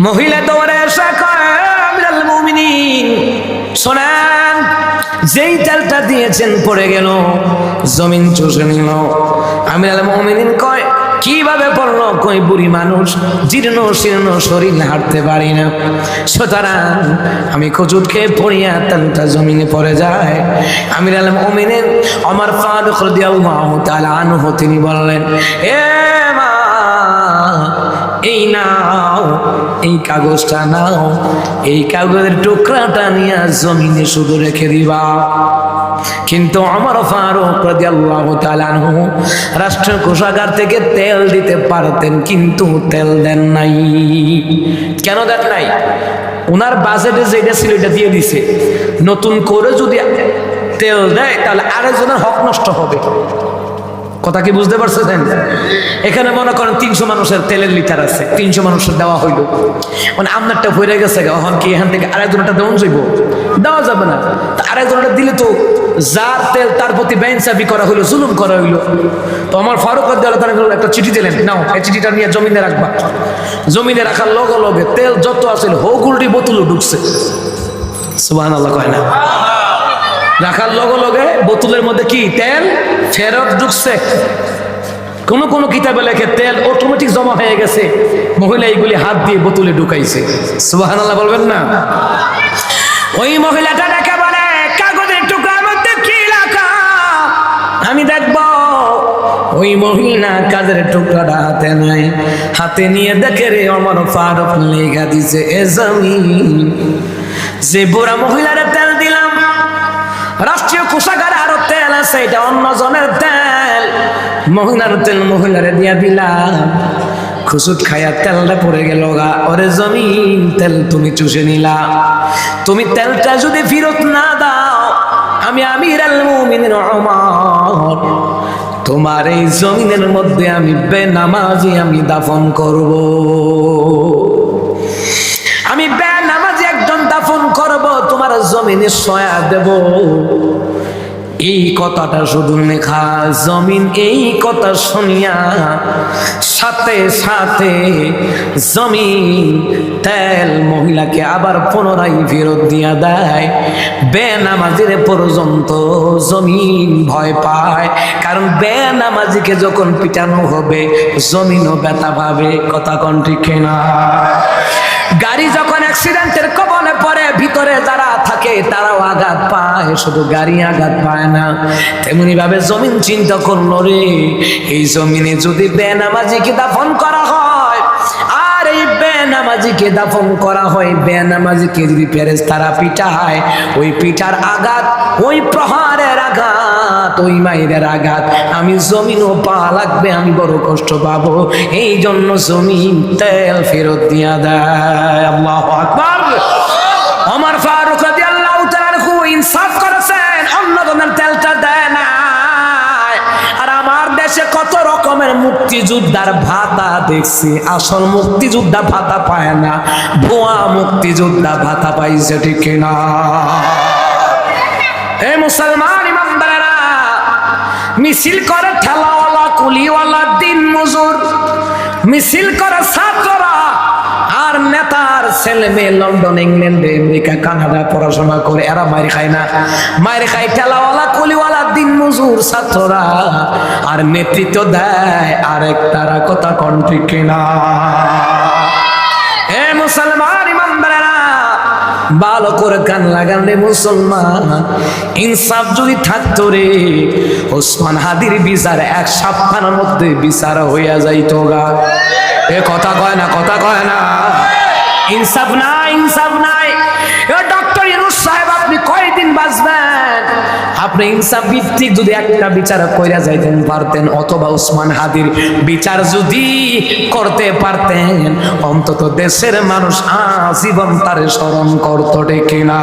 Speaker 1: মহিলা দৌড়ে এসে কয়, আমিরুল মুমিনিন শোনেন, যেই তেলটা দিয়েছেন পড়ে গেল, জমিন চষে নিল। আমিরুল মুমিনিন কয়, কিভাবে পড়লো? কই বুড়ি মানুষ, জীর্ণ শীর্ণ শরীর, হাঁটতে পারি না, সুতরাং আমি খুচুট খেয়ে পড়িয়া তেলটা জমিনে পড়ে যায়। আমিরুল মুমিনিন ওমর ফারুক রাদিয়াল্লাহু তাআলা আনহু তিনি বললেন, এ মা, এই নাও, এই কাগজটা নাও, এই কাগজের টুকরাটা নিয়ে জমিনে শুধু রেখে দিবা। কিন্তু ওমর ফারুক রাদিয়াল্লাহু তাআলা আনহু রাষ্ট্রীয় কোষাগার থেকে তেল দিতে পারতেন, কিন্তু তেল দেন নাই। কেন দেন নাই? ওনার বাজেটে যেটা ছিল এটা দিয়ে দিছে। নতুন করে যদি তেল দেয় তাহলে আরেকজনের হক নষ্ট হবে। কথা কি বুঝতে পারছেন? এখানে মনে করেন 300 মানুষের তেলের লিটার আছে, 300 মানুষের দেওয়া হইল, মানে আপনারটা ভরে গেছে, এখন কি এখান থেকে আরেকজনটা দেওয়া যাইব? দেওয়া যাবে না। আরেকজনটা দিলে তো যার তেল তার প্রতি বেইনসাফি করা হইলো, জুলুম করা হইলো। তো আমার ফারুক রাদিয়াল্লাহু তাআলা একটা চিঠি দিলেন, নাও এই চিঠিটা নিয়ে জমিনে রাখবা। জমিনে রাখার লগে লগে তেল যত আছে হৌগুলটি বোতলে ঢুকছে। সুবহানাল্লাহ কয় না? রাখার লগে লগে বোতলের মধ্যে কি তেল ফেরত ঢুকছে। কোন কোন কিতাবে লেখে তেল অটোমেটিক জমা হয়ে গেছে, মহিলা এইগুলি হাত দিয়ে বোতলে ঢুকাইছে। সুবহানাল্লাহ বলবেন না? ওই মহিলাটা ডেকে বলে, কাগজের টুকরার মধ্যে কি লেখা আমি দেখব। ওই মহিলা কাজের টুকরাটা হাতে নাই, হাতে নিয়ে দেখে রে ওমর ফারুক লেখা দিছে, এ জমিন, যে বুড়া মহিলার তেল দিলাম রাষ্ট্রীয় কোষাগারে আরো তেল আছে, এটা অন্য জনের তেল, মহিলার তেল মহিলারে দিয়া দিলাম, খুসুট খায়া তেলটা পড়ে গেল গা। ওরে জমিন, তেল তুমি চুষে নিলা, তুমি তেলটা যদি ফেরত না দাও, আমি আমিরুল মুমিনিন ওমর তোমার এই জমিনের মধ্যে আমি বেনামাজি আমি দাফন করব, আমি বেনামাজি একজন দাফন করব, তোমার জমিনে সয়া দেব। এই কথাটা শুধু লেখা, জমিন এই কথা শুনিয়া সাথে সাথে জমিন তেল মহিলাকে আবার পুনরায় ফেরত দিয়া দেয়। বেনামাজির পর্যন্ত জমিন ভয় পায়, কারণ বেনামাজিকে যখন পিটানো হবে জমিনও ব্যথা পাবে। কথা কোন ঠিক না? গাড়ি যখন অ্যাক্সিডেন্টের কবলে পড়ে, ভিতরে যারা থাকে তারাও আঘাত পায়, শুধু গাড়ি আঘাত পায় না। তেমনি ভাবে জমিন চিন্তা করলো, রে এই জমিনে যদি বেনামাজিকে দাফন করা হয়, আর এই বেনামাজিকে দাফন করা হয়, বেনামাজিকে যদি ফেরেশতারা পিটায়, ওই পিটার আঘাত, ওই প্রহারের আঘাত, ওই মাইরের আঘাত আমি জমিনও পা লাগবে, আমি বড় কষ্ট পাবো। এই জন্য জমিন তেল ফেরত দিয়া দেয়। আল্লাহু আকবার। ওমর ফারুক রাদিয়াল্লাহু তাআলা আনহু ইনসাফ করেছেন, অন্য ধরনের তেলটা দেয় না। আর আমার দেশে কত রকমের মুক্তিযোদ্ধার ভাতা দেখছি, আসল মুক্তিযোদ্ধা ভাতা পায় না, ভুয়া মুক্তিযোদ্ধা ভাতা পাইছে, ঠিক না? এ মুসলমান ইমানদারেরা, মিছিল করে ঠেলাওয়ালা, কুলিওয়ালা, দিন মজুর, মিছিল করে ছাত্ররা, আর নেতার ছেলে মেয়ে লন্ডন, ইংল্যান্ডে, আমেরিকা, কানাডা পড়াশোনা করে, এরা মাইর খায় না? মাইর খায় ঠেলাওয়ালা, কুলিওয়ালা, দিন মজুর, ছাত্ররা, আর নেতৃত্ব দেয় আরেক তারা। কথা কোন ঠিক না? হে মুসলমান ইমানদারেরা, ভালো করে কান লাগান রে মুসলমান। ইনসাফ যদি থাকতো রে, ওসমান হাদির বিচার এক সপ্তাহের মধ্যে বিচার হইয়া যাইতো গা। এ কথা কয় না, কথা কয় না। ইনসাফ নাই, ইনসাফ নাই। ডক্টর ইউনূস সাহেব, আপনি কয়দিন বাঁচবেন? আপনি ইনসাফ ভিত্তিক যদি একটা বিচার কইরা যাইতেন পারতেন, অথবা ওসমান হাদির বিচার যদি করতে পারতেন, অন্তত দেশের মানুষ আজীবন তার স্মরণ করত, ঠিক না?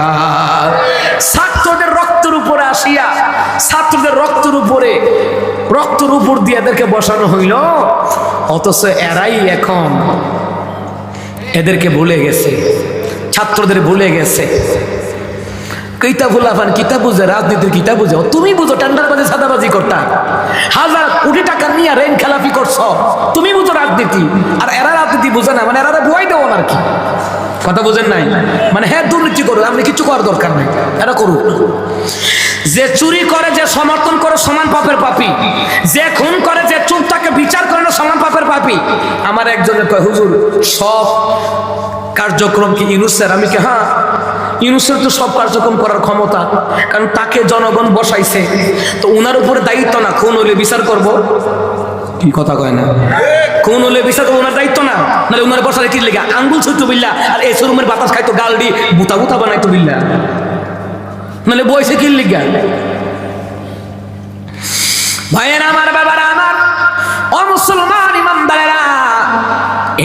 Speaker 1: ছাত্রদের রক্তের উপরে আসিয়া, ছাত্রদের রক্তের উপর দিয়ে এদেরকে বসানো হইল, অথচ এরাই এখন এদেরকে ভুলে গেছে, ছাত্রদের ভুলে গেছে। কিতা ভুলাফান, কিতা বুঝে, রাজনীতির কিতা বুঝে? তুমি বুঝো টেন্ডারবাজি, সাদাবাজি করতা, হাজার কোটি টাকা নিয়ে রেন খেলাপি করছো, তুমি বুঝো রাজনীতি, আর এরা রাজনীতি বুঝে না, মানে এরা বুয়াই দেবো আর কি। কথা বুঝেন নাই? মানে হ্যাঁ, দুর্নীতি করো, আপনি কিছু করার দরকার নাই, এরা করুক। যে চুরি করে, যে সমর্থন করে, সমান পাপের পাপী। যে খুন করে, যে চুরটাকে বিচার করে না, সমান পাপের পাপী। আমার একজনের কয়, হুজুর সব কার্যক্রম কি ইউনূসের? আমি কি, হ্যাঁ, ইউনূসের তো সব কার্যক্রম করার ক্ষমতা, কারণ তাকে জনগণ বসাইছে, তো উনার উপরে দায়িত্ব না খুন হলে বিচার করব? কি কথা কয় না? খুন হলে বিচার করবো, ওনার দায়িত্ব না? নাহলে উনার বসালে কি লেগে আঙ্গুল ছুটতো বিল্লা, আর এই শোরুমের বাতাস খাইতো, গাল দি বুতা বুতা বানাইতো বিল্লা, নাহলে বয়সে কি লিগা? ভাইয়েরা আমার, বাবারা আমার, ও মুসলমান ইমানদারেরা,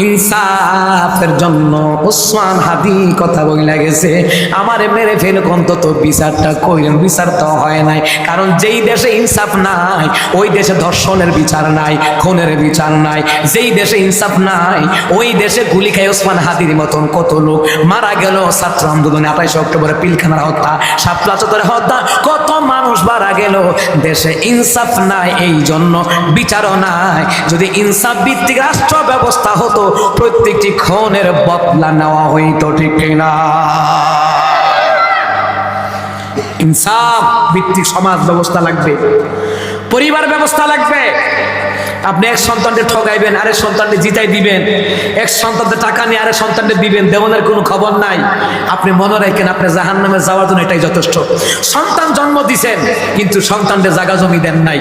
Speaker 1: ইনসাফের জন্য ওসমান হাদি কথা বইলা গেছে, আমারে মেরে ফেলে অন্তত বিচারটা কইলেন। বিচার তো হয় নাই, কারণ যেই দেশে ইনসাফ নাই, ওই দেশে ধর্ষণের বিচার নাই, খুনের বিচার নাই। যেই দেশে ইনসাফ নাই, ওই দেশে গুলি খায় ওসমান হাদির মতন কত লোক মারা গেল ছাত্র আন্দোলনে, 28 অক্টোবরে পিলখানার হত্যা, শাপলা চত্বরে হত্যা, কত মানুষ মারা গেল। দেশে ইনসাফ নাই, এই জন্য বিচারও নাই। যদি ইনসাফ ভিত্তিক রাষ্ট্র ব্যবস্থা হতো, প্রত্যেকটি খুনের বদলা নেওয়া হইতো, ঠিক না? ইনসাফ ভিত্তিক সমাজ ব্যবস্থা লাগবে, পরিবার ব্যবস্থা লাগবে। আপনি এক সন্তানকে ঠগাইবেন, আরেক সন্তানকে জিতাই দিবেন, এক সন্তানকে টাকা নিয়ে আরেক সন্তানকে দিবেন, দেওয়ানের কোনো খবর নাই। আপনি মনে রাখেন, আপনি জাহান্নামে যাওয়ার জন্য এটাই যথেষ্ট। সন্তান জন্ম দিছেন, কিন্তু সন্তানদের জায়গা জমি দেন নাই।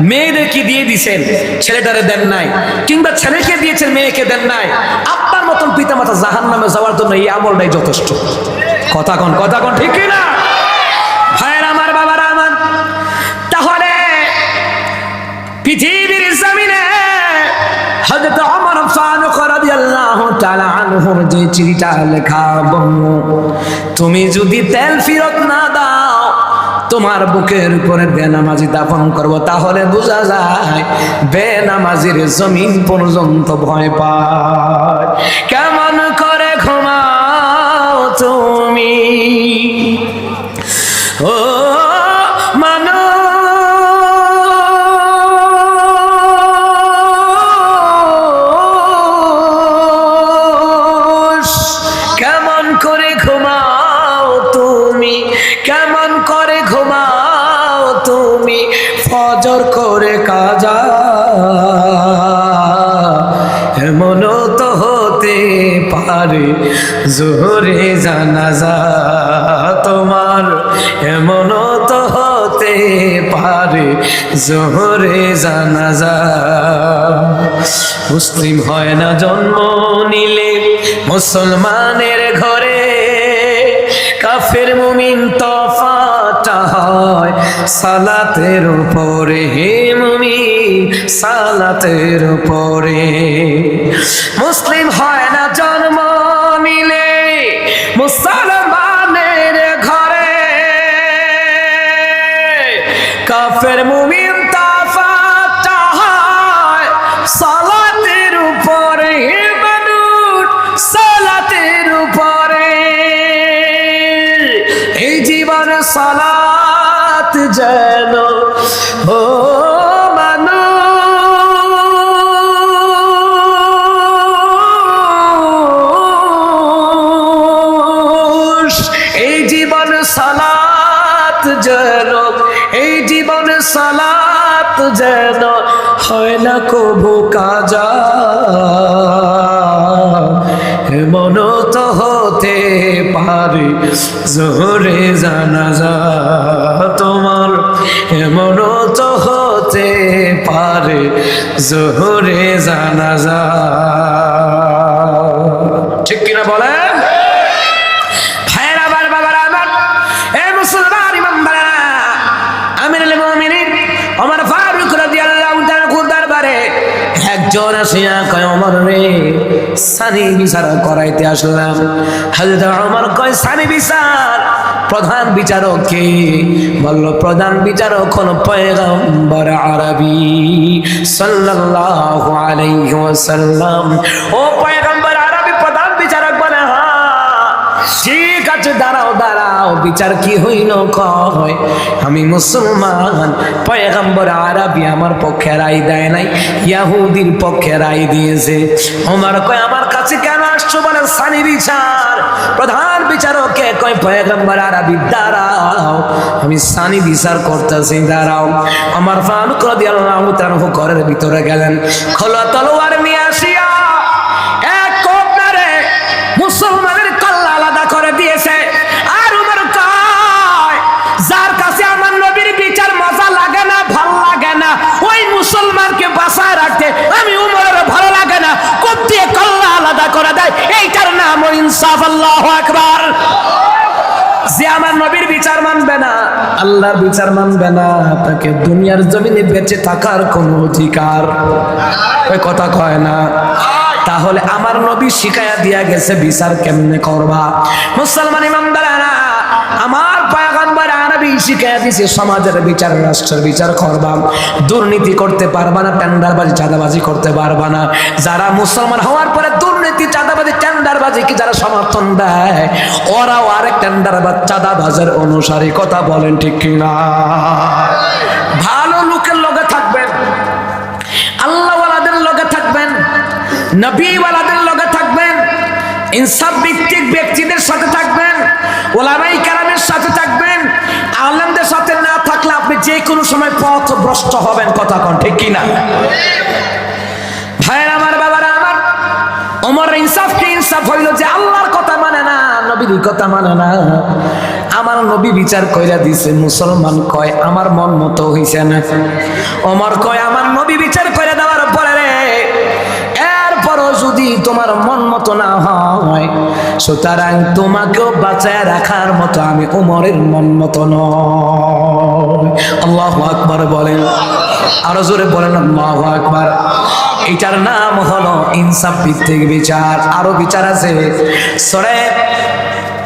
Speaker 1: মেয়েদের কি দিয়ে দিছেন, ছেলেটারে দেন নাই, কিংবা ছেলেকে দিয়েছেন, মেয়েকে দেন নাই। আপনার মতন পিতামাতা জাহান্নামে যাওয়ার জন্য এই আমলটাই যথেষ্ট। কথা কন, কথা কন, ঠিক না? ভাইয়ের আমার, বাবার হযরত ওমর ফারুক রাদিয়াল্লাহু তাআলা আনহুর যে চিঠিটা লেখা, বন্ধু তুমি যদি তেল ফেরত না দাও তোমার বুকের উপরে বেনামাজি দাফন করব। তাহলে বোঝা যায় বেনামাজির জমিন পর্যন্ত ভয় পায়। কেমন করে ঘুমাও তুমি ও মানুষ, কেমন করে ঘুমাও তুমি, কেমন করে ঘুমাও তুমি ফজর করে কাজা। এমনও তো হতে পারে জোহরে জানাজা তোমার, এমনও তো হতে পারে জোহরে জানাজা। মুসলিম হয় না জন্ম নিলে মুসলমানের ঘরে, কাফের মুমিন তফাৎটা হয় সালাতের উপরে। হে মুমিন সালাতের উপরে। মুসলিম হয় না জন্ম নিলে মুসলমানের ঘরে, কাফের মুমিন তফাৎটা হয় সালাতের উপরে। মানুষ সালাতের উপরে। এই জীবন সালাত যেন ও মানুষ, এই জীবন সালাত যেন, এই জীবন সালাত যেন হয় না কবু কাজা। এমনও তো হতে পারে জোহরে জানাজা তোমার, এমনও তো হতে পারে জোহরে জানাজা। ঠিক কিনা বলেন? ভাইরা আমার, বাবারা আমার, এ মুসলমান ইমামবারা, আমিরুল মুমিনিন ওমর ফারুক রাদিয়াল্লাহু তাআলা দরবারে একজন আসিয়া কয়, ওমর রে সানি বিচার করাইতে আসলাম। হযরত ওমর কয়, সানি বিচার? প্রধান বিচারক কে? বলল, প্রধান বিচারক হলো পয়গম্বর আরবী সাল্লাল্লাহু আলাইহি ওয়াসাল্লাম। ও পয়গম্বর আরবী প্রধান বিচারক? বলে হ্যাঁ। ঠিক আছে, দাঁড়াও দাঁড়াও, বিচার কি হইল? কয়, আমি মুসলমান, পয়গম্বর আরবী আমার পক্ষে রায় দেয় নাই, ইহুদির পক্ষে রায় দিয়েছে। ওমর কয়, আমার কাছে কেন আসছো? বলে সানি বিচার। প্রধান বিচারককে কয়, পয়গম্বর আরবী দাঁড়াও, আমি সানি বিচার করতেছি, দাঁড়াও। আমার ফারুক রাদিয়াল্লাহু তাআলা ঘরের ভিতরে গেলেন, খোলা তলোয়ার নিয়ে আসিয়া এক কোপ মেরে মুসলমানের কল্লা আলাদা করে দিয়েছে। আর ওমর কয়, যার কাছে আমার নবীর বিচার মজা লাগে না, ভালো লাগে না, ওই মুসলমানকে বাঁচায় রাখতে আমি ওমরের ভালো লাগে না, কোপ দিয়ে কল্লা আলাদা করে দেয়, এইটার নাম ইনসাফ। আল্লাহু আকবার। যে আমার নবীর বিচার মানবে না, আল্লাহর বিচার মানবে না, তাকে দুনিয়ার জমিনে বেঁচে থাকার কোনো অধিকার, ওই কথা কয় না। তাহলে আমার নবী শিখায়া দিয়া গেছে বিচার কেমনে করবা। মুসলমান ইমামদারেরা, আমার পয়গম্বর আরবী শিখায়া দিয়েছে সমাজের বিচার, রাষ্ট্রের বিচার করবা। দুর্নীতি করতে পারবা না, টেন্ডারবাজি চাঁদাবাজি করতে পারবা না। যারা মুসলমান হওয়ার পরে দুর্নীতি চাঁদাবাজি টেন্ডারবাজি কি যারা সমর্থন দেয়, ওরাও আরেক টেন্ডারবাজ চাঁদাবাজের অনুসারী। কথা বলেন ঠিক কিনা? ভালো লোকের লগে থাকবেন, আল্লাহওয়ালাদের লগে থাকবেন, নবীওয়ালাদের লগে থাকবেন, ইনসাফ ভিত্তিক ব্যক্তিদের সাথে থাকবেন, ওলামায়ে কেরামের সাথে থাকবেন। আলেমদের সাথে না থাকলে আপনি যে কোনো সময় পথভ্রষ্ট হবেন। কথা কোন ঠিক কিনা? ভাইয়ের আমার, বাবারা আমার, ওমর ইনসাফ কি ইনসাফ হইল যে আল্লাহর কথা মানে না, নবীর কথা মানে না। আমার নবী বিচার কইরা দিছে, মুসলমান কয় আমার মন মতো হইছে না। ওমর কয়, আমার নবী বিচার কইরা দেওয়ার পরে রে, এরপরও যদি তোমার মন মতো না হয়, সুতরাং তোমাকেও বাঁচায় রাখার মতো আমি ওমরের মন মতো নয়। আল্লাহু আকবার বলেন, আরো জোরে বলেন আল্লাহু আকবার। এটার নাম হলো ইনসাফ ভিত্তিক বিচার। আরো বিচার আছে। সূরা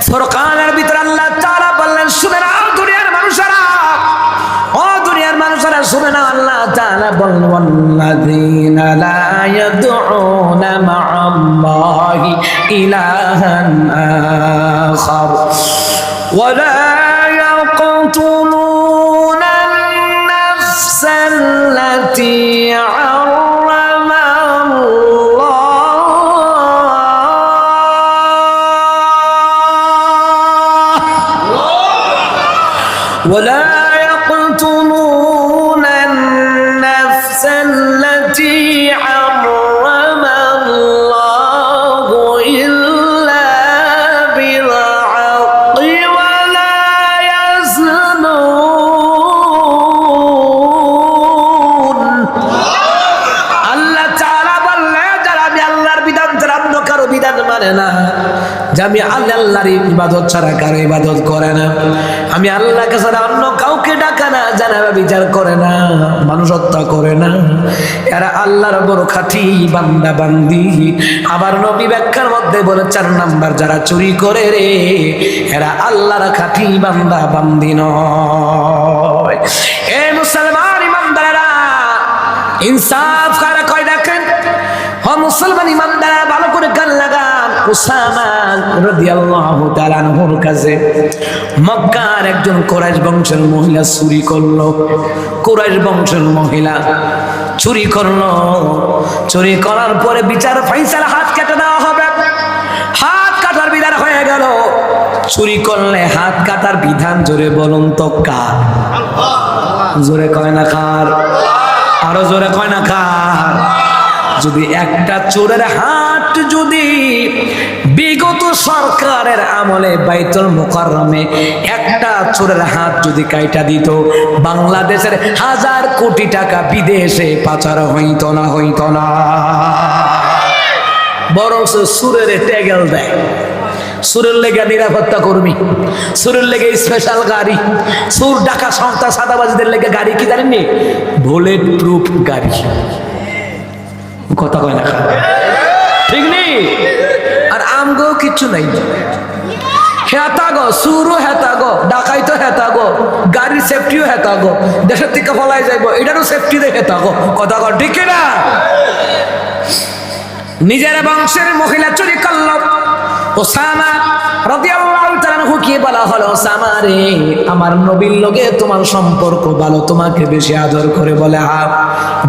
Speaker 1: ফুরকানের ভিতরে আল্লাহ তাআলা বললেন, শুনে নাও দুনিয়ার মানুষেরা, ও দুনিয়ার মানুষেরা শুনে নাও, আল্লাহ তাআলা বললেন, ওয়াল্লাযীনা লা ইয়াদউনা মা'আল্লাহি ইলাহান আখার ওয়া লা ইয়াকতুলুনা আন-নাফসাল্লাতী ولا يقتلون النفس التي حرم الله إلا بالحق ولا يزنون الله تعالى বলে যারা আমি আল্লাহর বিধান ছাড়া অন্য কারো বিধান মানে না, যে আমি আল্লাহর ইবাদত ছাড়া কারো ইবাদত করে না, আমি আল্লাহকে ছাড়া অন্য কাউকে ডাকা না, যারা বিচার করে না, মানুষ হত্যা করে না, এরা আল্লাহর বড় খাঁটি বান্দা বান্দি। আবার নবী ব্যাখ্যার মধ্যে বলে 4 নাম্বার, যারা চুরি করে রে এরা আল্লাহর খাঁটি বান্দা বান্দি নয়। এ মুসলমান ইমানদারেরা, ইনসাফ কারা কয় দেখেন, ও মুসলমান ইমানদারেরা ভালো করে কান লাগান। উসামা রাদিয়াল্লাহু তাআলা আনহুর কাছে মক্কার একজন কুরাইশ বংশের মহিলা চুরি করলো। কুরাইশ বংশের মহিলা চুরি করলো। চুরি করার পরে বিচার ফাইসালা হাত কেটে দেওয়া হবে। হাত কাটার বিধান হয়ে গেল। চুরি করলে হাত কাটার বিধান জোরে বলুন তো কার? জোরে কয় না কার? আরো জোরে কয় না কার? যদি একটা চোরের হাত যদি বিগত সরকারের আমলে বাইতুল মুকাররমে একটা চোরের হাত যদি কাইটা দিত, বাংলাদেশের 1000 কোটি টাকা বিদেশে পাচার হইতো না, হইতো না। বরং সুরের ট্যাগেল দেয়, সুরের লেগে নিরাপত্তা কর্মী, সুরের লেগে স্পেশাল গাড়ি, সুর ডাকা সংস্থা সাদাবাজীদের লেগে গাড়ি কি জানেননি? বুলেট প্রুফ গাড়ি। কথা কয় না, ঠিক নেই? আর আমগো কিচ্ছু নাই। হেতাগো সুরও হেতাগো, ডাকাইতো হেতাগো, গাড়ির সেফটিও হেতাগো, দেশের থেকে ফলাই যাইব এটারও সেফটি দেখে হেতাগো। কথা কর ঠিক না? নিজের বংশের মহিলা চুরি করল। ওসামা রাদিয়াল্লাহু তাআলা হুকিয়ে বলা হলো, ওসামা রে, আমার নবীর লগে তোমার সম্পর্ক ভালো, তোমাকে বেশি আদর করে বলে,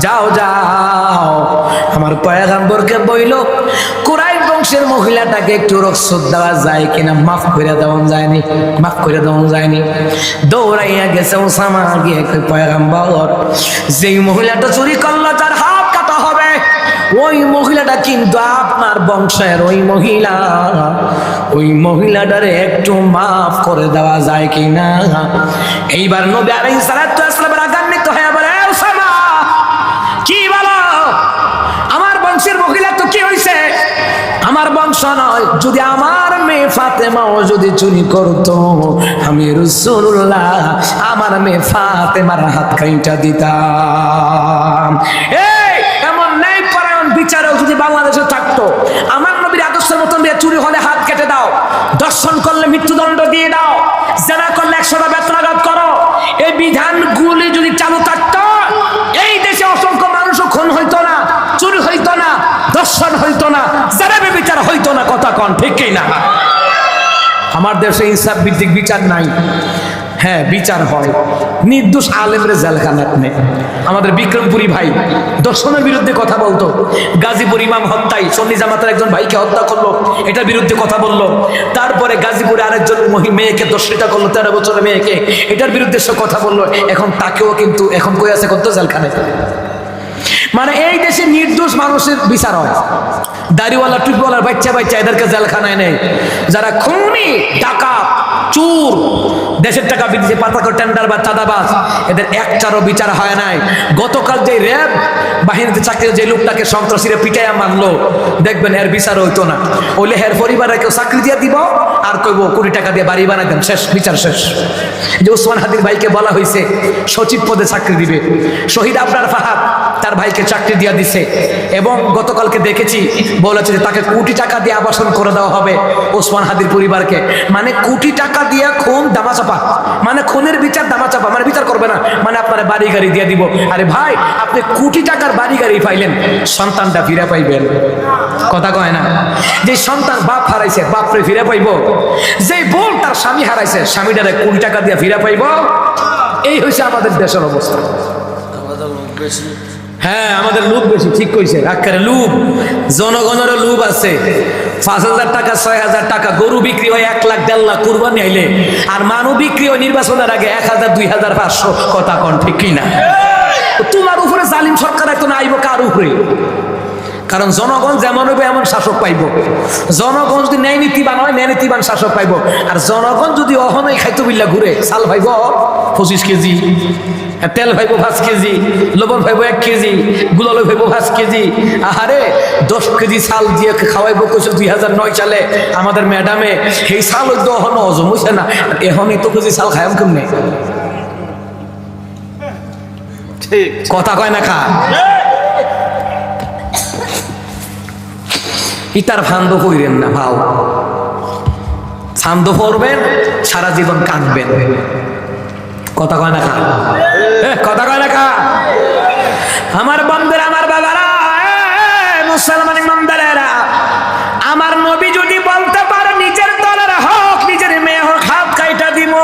Speaker 1: যাও যাও আমার পয়গম্বরকে বইলো কুরাইশ বংশের মহিলাটাকে একটু রক্ষত দেওয়া যায় কিনা, মাফ করে দেওয়া যায়নি, মাফ করে দেওয়া যায়নি। দৌড়াইয়া গেছে ওসামা, গিয়ে পয়গম্বর, যেই মহিলাটা চুরি করলো তার হাত কাটা হবে, ওই মহিলাটা কিন্তু আপনার বংশের ওই মহিলা, ওই মহিলাটারে একটু মাফ করে দেওয়া যায় কিনা। এইবার নবী আলাইহিস সালাতু ওয়াস সালাম রাগান্বিত হয়ে বলে, ওসামা কি বলো, আমার বংশের মহিলা তো কি হইছে? আমার বংশ নয়, যদি আমার মেয়ে ফাতেমাও যদি চুরি করতো, আমি রাসূলুল্লাহ আমার মেয়ে ফাতেমার হাত কাইটা দিতাম। এই এমন নেই পরায়ণ বিচারক যদি বাংলাদেশে থাকতো, আমার নবীর আদর্শের মতন চুরি হলে হাত কেটে দাও, দর্শন করলে মৃত্যুদণ্ড দিয়ে দাও, জেনা করলে 100টা বেত্রাঘাত করো, এই বিধানগুলি যদি চালু থাকতো, এই দেশে অসংখ্য মানুষও খুন হইতো না, চুরি হইতো না, দর্শন হইতো না, জেনা বিচার হইতো না। কথা কন ঠিক কি না? আমার দেশে ইনসাফ ভিত্তিক বিচার নাই। হ্যাঁ, বিচার হয়, নির্দোষ আলেমরে জেলখানাত নেই। আমাদের বিক্রমপুরী ভাই দর্শনের বিরুদ্ধে কথা বলতো, গাজীপুর ইমাম হত্যায় সুন্নি জামাতের একজন ভাইকে হত্যা করলো, এটার বিরুদ্ধে কথা বললো। তারপরে গাজীপুরে আরেকজন মেয়েকে দর্শিতা করলো, 13 বছরের মেয়েকে, এটার বিরুদ্ধে সে কথা বললো। এখন তাকেও কিন্তু এখন কই আছে, কত জেলখানায়। মানে এই দেশে নির্দোষ মানুষের বিচার হয়, দাড়িওয়ালা টুপিওয়ালার বাচ্চা বাচ্চা এদেরকে জেলখানায় নেই। যারা খুনি, ডাকাত, চুর, দেশের টাকা বিদেশে পাচার করে টেন্ডার বা চাঁদাবাজ, এদের একটারও বিচার হয় নাই। গতকাল যে র্যাব বাহিনীতে চাকরি যে লোকটাকে সন্ত্রাসীরা পিটাইয়া মারলো, দেখবেন এর বিচার হইতো না। ওইলে এর পরিবারে কেউ চাকরি দিয়ে দিব আর কইব কোটি টাকা দিয়ে বাড়ি বানাই দেন, শেষ, বিচার শেষ। যে ওসমান হাদির ভাইকে বলা হয়েছে সচিব পদে চাকরি দিবে, শহীদ আবরার ফাহাদ তার ভাইকে চাকরি দিয়ে দিছে, এবং গতকালকে দেখেছি বলেছে যে তাকে কোটি টাকা দিয়ে আবাসন করে দেওয়া হবে ওসমান হাদির পরিবারকে। মানে কোটি টাকা দিয়ে খুন দামাচাপা, মানে খুনের বিচার দামাচাপা, মানে বিচার করবে না, মানে আপনারা বাড়ি গাড়ি দিয়ে দিব। আরে ভাই, আপনি কোটি টাকার বাড়ি গাড়ি পাইলেন, সন্তানটা ফিরে পাইবেন? কথা কয় না। যে সন্তান বাপ হারাইছে, বাপরে ফিরে পাইব? যে বোন তার স্বামী হারাইছে, স্বামীটারে কোটি টাকা দিয়ে ফিরে পাইব? এই হয়েছে আমাদের দেশের অবস্থা। হ্যাঁ, আমাদের লোভ বেশি, ঠিক কইছে, আকারে লোভ, জনগণেরও লোভ আছে। 5,000 টাকা 6,000 টাকা গরু বিক্রি হয় 1 লাখ 1.5 লাখ কুরবানি আইলে, আর মানু বিক্রি হয় নির্বাচনের আগে 1,000 2,500। কথা কন ঠিক কিনা? তোমার উপরে জালিম সরকার এত না, আইব কার উপরে? কারণ জনগণ যেমন হবে এমন শাসক পাইব। জনগণ যদি ন্যায় নীতিবান হয়, ন্যায় নীতিবান শাসক পাইব। আর জনগণ যদি অহনই খাইতো বিল্লা ঘুরে, চাল ভাইব 25 কেজি, তেল ভাইব 5 কেজি, লবণ ভাইব 1 কেজি, গুলালো ভাইব 5 কেজি, আহারে 10 কেজি চাল দিয়ে খাওয়াইব কইছে 2009 সালে আমাদের ম্যাডামে। সেই চাল হইতো অহন হজম হইছে না, এখনই তো কেজি চাল খায়াম কেমনে? ঠিক কথা কয় না খা। ইতার ফান্দ কইরেন না ভাও, ছান্দ পড়বেন, সারা জীবন কাঁদবেন। কথা কয় না খা, কথা কয় না খা। আমার বন্ধুরা, আমার বাবারা, মুসলমান ইমানদারেরা, আমার নবী যদি বলতে পারে নিজের দলের হোক, নিজের মেয়ে হোক, হাত কাইটা দিব।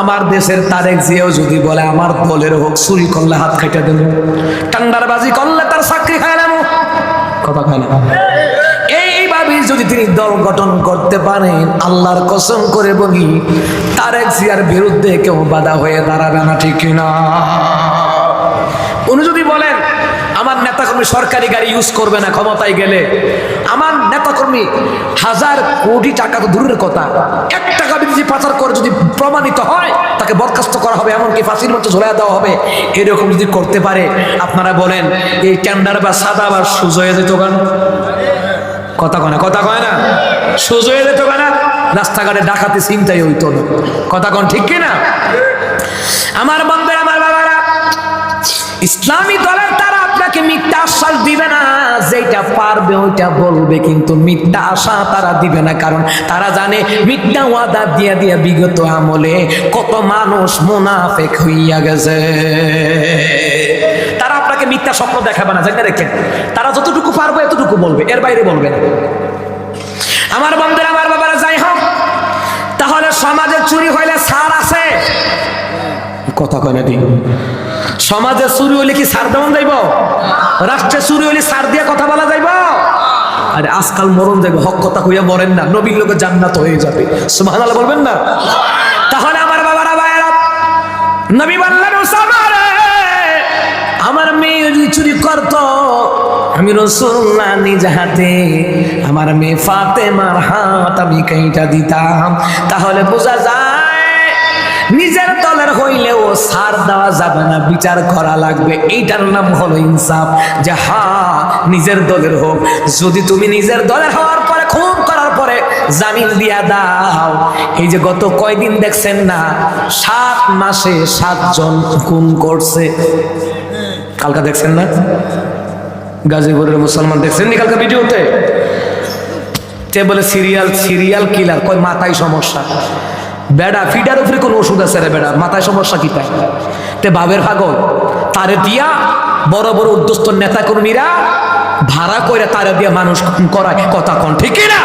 Speaker 1: আমার দেশের তারেক জিয়াও যদি বলে আমার দলের হোক, চুরি করলে হাত কাইটা দেব, টেন্ডারবাজি করলে তার চাকরি খাই নেব। কথা কয় না। এইভাবে যদি তিনি দল গঠন করতে পারেন, আল্লাহর কসম করে বলি, তারেক জিয়ার বিরুদ্ধে কেউ বাধা হয়ে দাঁড়াবে না, ঠিক কিনা? উনি যদি বলেন আমার নেতাকর্মী সরকারি গাড়ি ইউজ করবে না ক্ষমতায় গেলে, আমার নেতাকর্মী 1000 কোটি টাকা তো দূরের কথা, 1 টাকা বিদেশি পাচার করে যদি প্রমাণিত হয়, তাকে বরখাস্ত করা হবে, এমনকি ফাঁসির মধ্যে ঝোলাইয়া দেওয়া হবে। এরকম যদি করতে পারে, আপনারা বলেন এই টেন্ডার বা সাদা বা সুজ হয়ে যেত কেন? কথা কয় না, কথা কয় না, সুজ হয়ে যেত কেন? রাস্তাঘাটে ডাকাতি চিন্তাই হইতো না। কথা কন ঠিক কিনা? আমার বন্ধুরা, আমার বাবারা, ইসলামী দলের তারা আপনাকে মিথ্যা আশ্বাস দিবে না, যেটা পারবে ওইটা বলবে, কিন্তু মিথ্যা আশা তারা দিবে না। কারণ তারা জানে মিথ্যা ওয়াদা দিয়া দিয়া বিগত আমলে কত মানুষ মুনাফিক হইয়া গেছে। তারা আপনাকে মিথ্যা স্বপ্ন দেখাবে না, জানেন রেখেন। তারা যতটুকু পারবে এতটুকু বলবে, এর বাইরে বলবে না। আমার বন্ধুরা, আমার বাবারা, যাই হোক, তাহলে সমাজে চুরি হইলে ছাড় আছে? কথা কয় না ঠিক। সমাজে চুরি হইলে কি ছাড় দেওয়া যাইব? রাষ্ট্রে চুরি হইলে ছাড় দিয়ে কথা বলা যাইব? আরে আজকাল মরণ যাইব, হক কথা কইয়া মরেন না, নবীর লোকে জান্নাত হয়ে যাবে। সুবহানাল্লাহ বলবেন না? তাহলে আমার বাবারা, ভাইয়েরা, নবী বললেন ওসামারে, আমার মেয়ে যদি চুরি করতো, আমি রাসূলুল্লাহ নিজ হাতে আমার মেয়ে ফাতেমার হাত আমি কাইটা দিতাম। তাহলে বোঝা যায় নিজের দলের হইলেও ছাড় দেওয়া যাবে না, বিচার করা লাগবে। এইটার নাম হলো ইনসাফ। যে হ্যাঁ, নিজের দলের হোক, যদি তুমি নিজের দলের হওয়ার পরে, খুন করার পরে জামিন দিয়া দাও। এই যে গত কয়দিন দেখছেন না, 7 মাসে 7 জন খুন করছে। কালকা দেখছেন না, গাজীপুরের মুসলমান দেখছেন নি কালকে ভিডিওতে? তে বলে সিরিয়াল কিলার, কয় মাথায় সমস্যা। বেড়া ফিডার উপরে কোন ওষুধ আছে রে বেড়া, মাথায় সমস্যা কি তাই? তে বাবের পাগল, তারে দিয়া বড় বড় উদ্যোস্ত নেতা কর্মীরা ভাড়া করে তারে দিয়া মানুষ খুন করায়। কথা কন ঠিক না?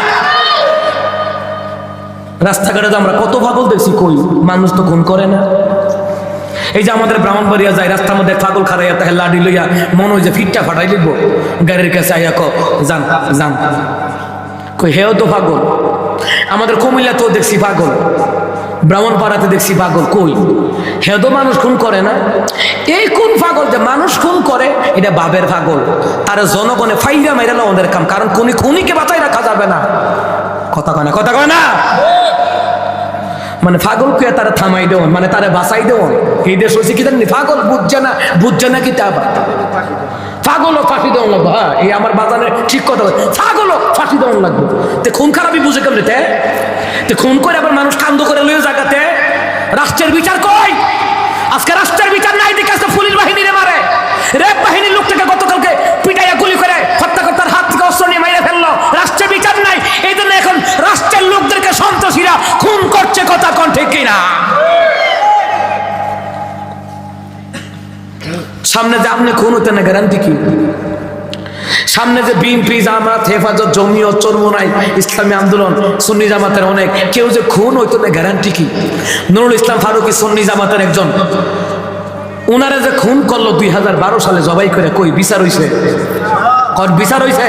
Speaker 1: রাস্তাঘাটে আমরা কত পাগল দেখছি, কই মানুষ তো খুন করে না। এই যে আমাদের ব্রাহ্মণবাড়িয়া যায়, রাস্তার মধ্যে পাগল খারাইয়া তাহে লাডি লইয়া মনে হয় যে ফিটটা ফাটাই লিখবো, গাড়ির কাছে আইয়া যান যান, কই হেও তো পাগল। আমাদের কুমিল্লাতেও দেখছি পাগল, ব্রাহ্মণপাড়াতে দেখছি পাগল, কই হেও তো মানুষ খুন করে না। এই কোন পাগল যে মানুষ খুন করে, এটা বাবের পাগল। তার জনগণে ফাইরা মাইরালো ওদের কাম, কারণ খুনিকে বাঁচাই রাখা যাবে না। কথা কয় না, কথা কয় না। মানে পাগল কে তারা থামাই দেওয়ান, মানে তারা বাঁচাই দেওয়ান। এই দেশ হচ্ছে কি জানি পাগল বুঝছে না কি তা পাগলও ফাঁসি দেওয়ান লাগবে। হ্যাঁ, এই আমার বাজারে ঠিক কথা, পাগলও ফাঁসি দেওয়ান লাগবে। তে খুন খারাপই বুঝে কেমন তে খুন করে আবার মানুষ কান্দ করে লয়ে জায়গাতে রাষ্ট্রের বিচার কই? আজকে রাষ্ট্রের বিচার নাই দেখে আজকে পুলিশ বাহিনীরে মারে। রেপ বাহিনীর লোকটাকে গতকালকে পিটাইয়া গুলি করে হত্যাকর্তার হাত থেকে অস্ত্র নিয়ে মাইরে ফেললো। রাষ্ট্রের বিচার নাই, এই জন্য এখন রাষ্ট্রের লোকদেরকে সন্ত্রাসীরা খুন করছে। কথা কোন ঠিক কিনা? সামনে যে আপনি খুন হতে না গ্যারান্টি কি? সামনে যে বিএনপি, জামাত, হেফাজত, জমিয়ত, চরমোনাই, ইসলামী আন্দোলন, সুন্নি জামাতের অনেক কেউ যে খুন হইতো না গ্যারান্টি কি? নুরুল ইসলাম ফারুকী সুন্নি জামাতের একজন, উনারা যে খুন করলো 2012 সালে জবাই করে, কই বিচার হইছে? বিচার হইছে?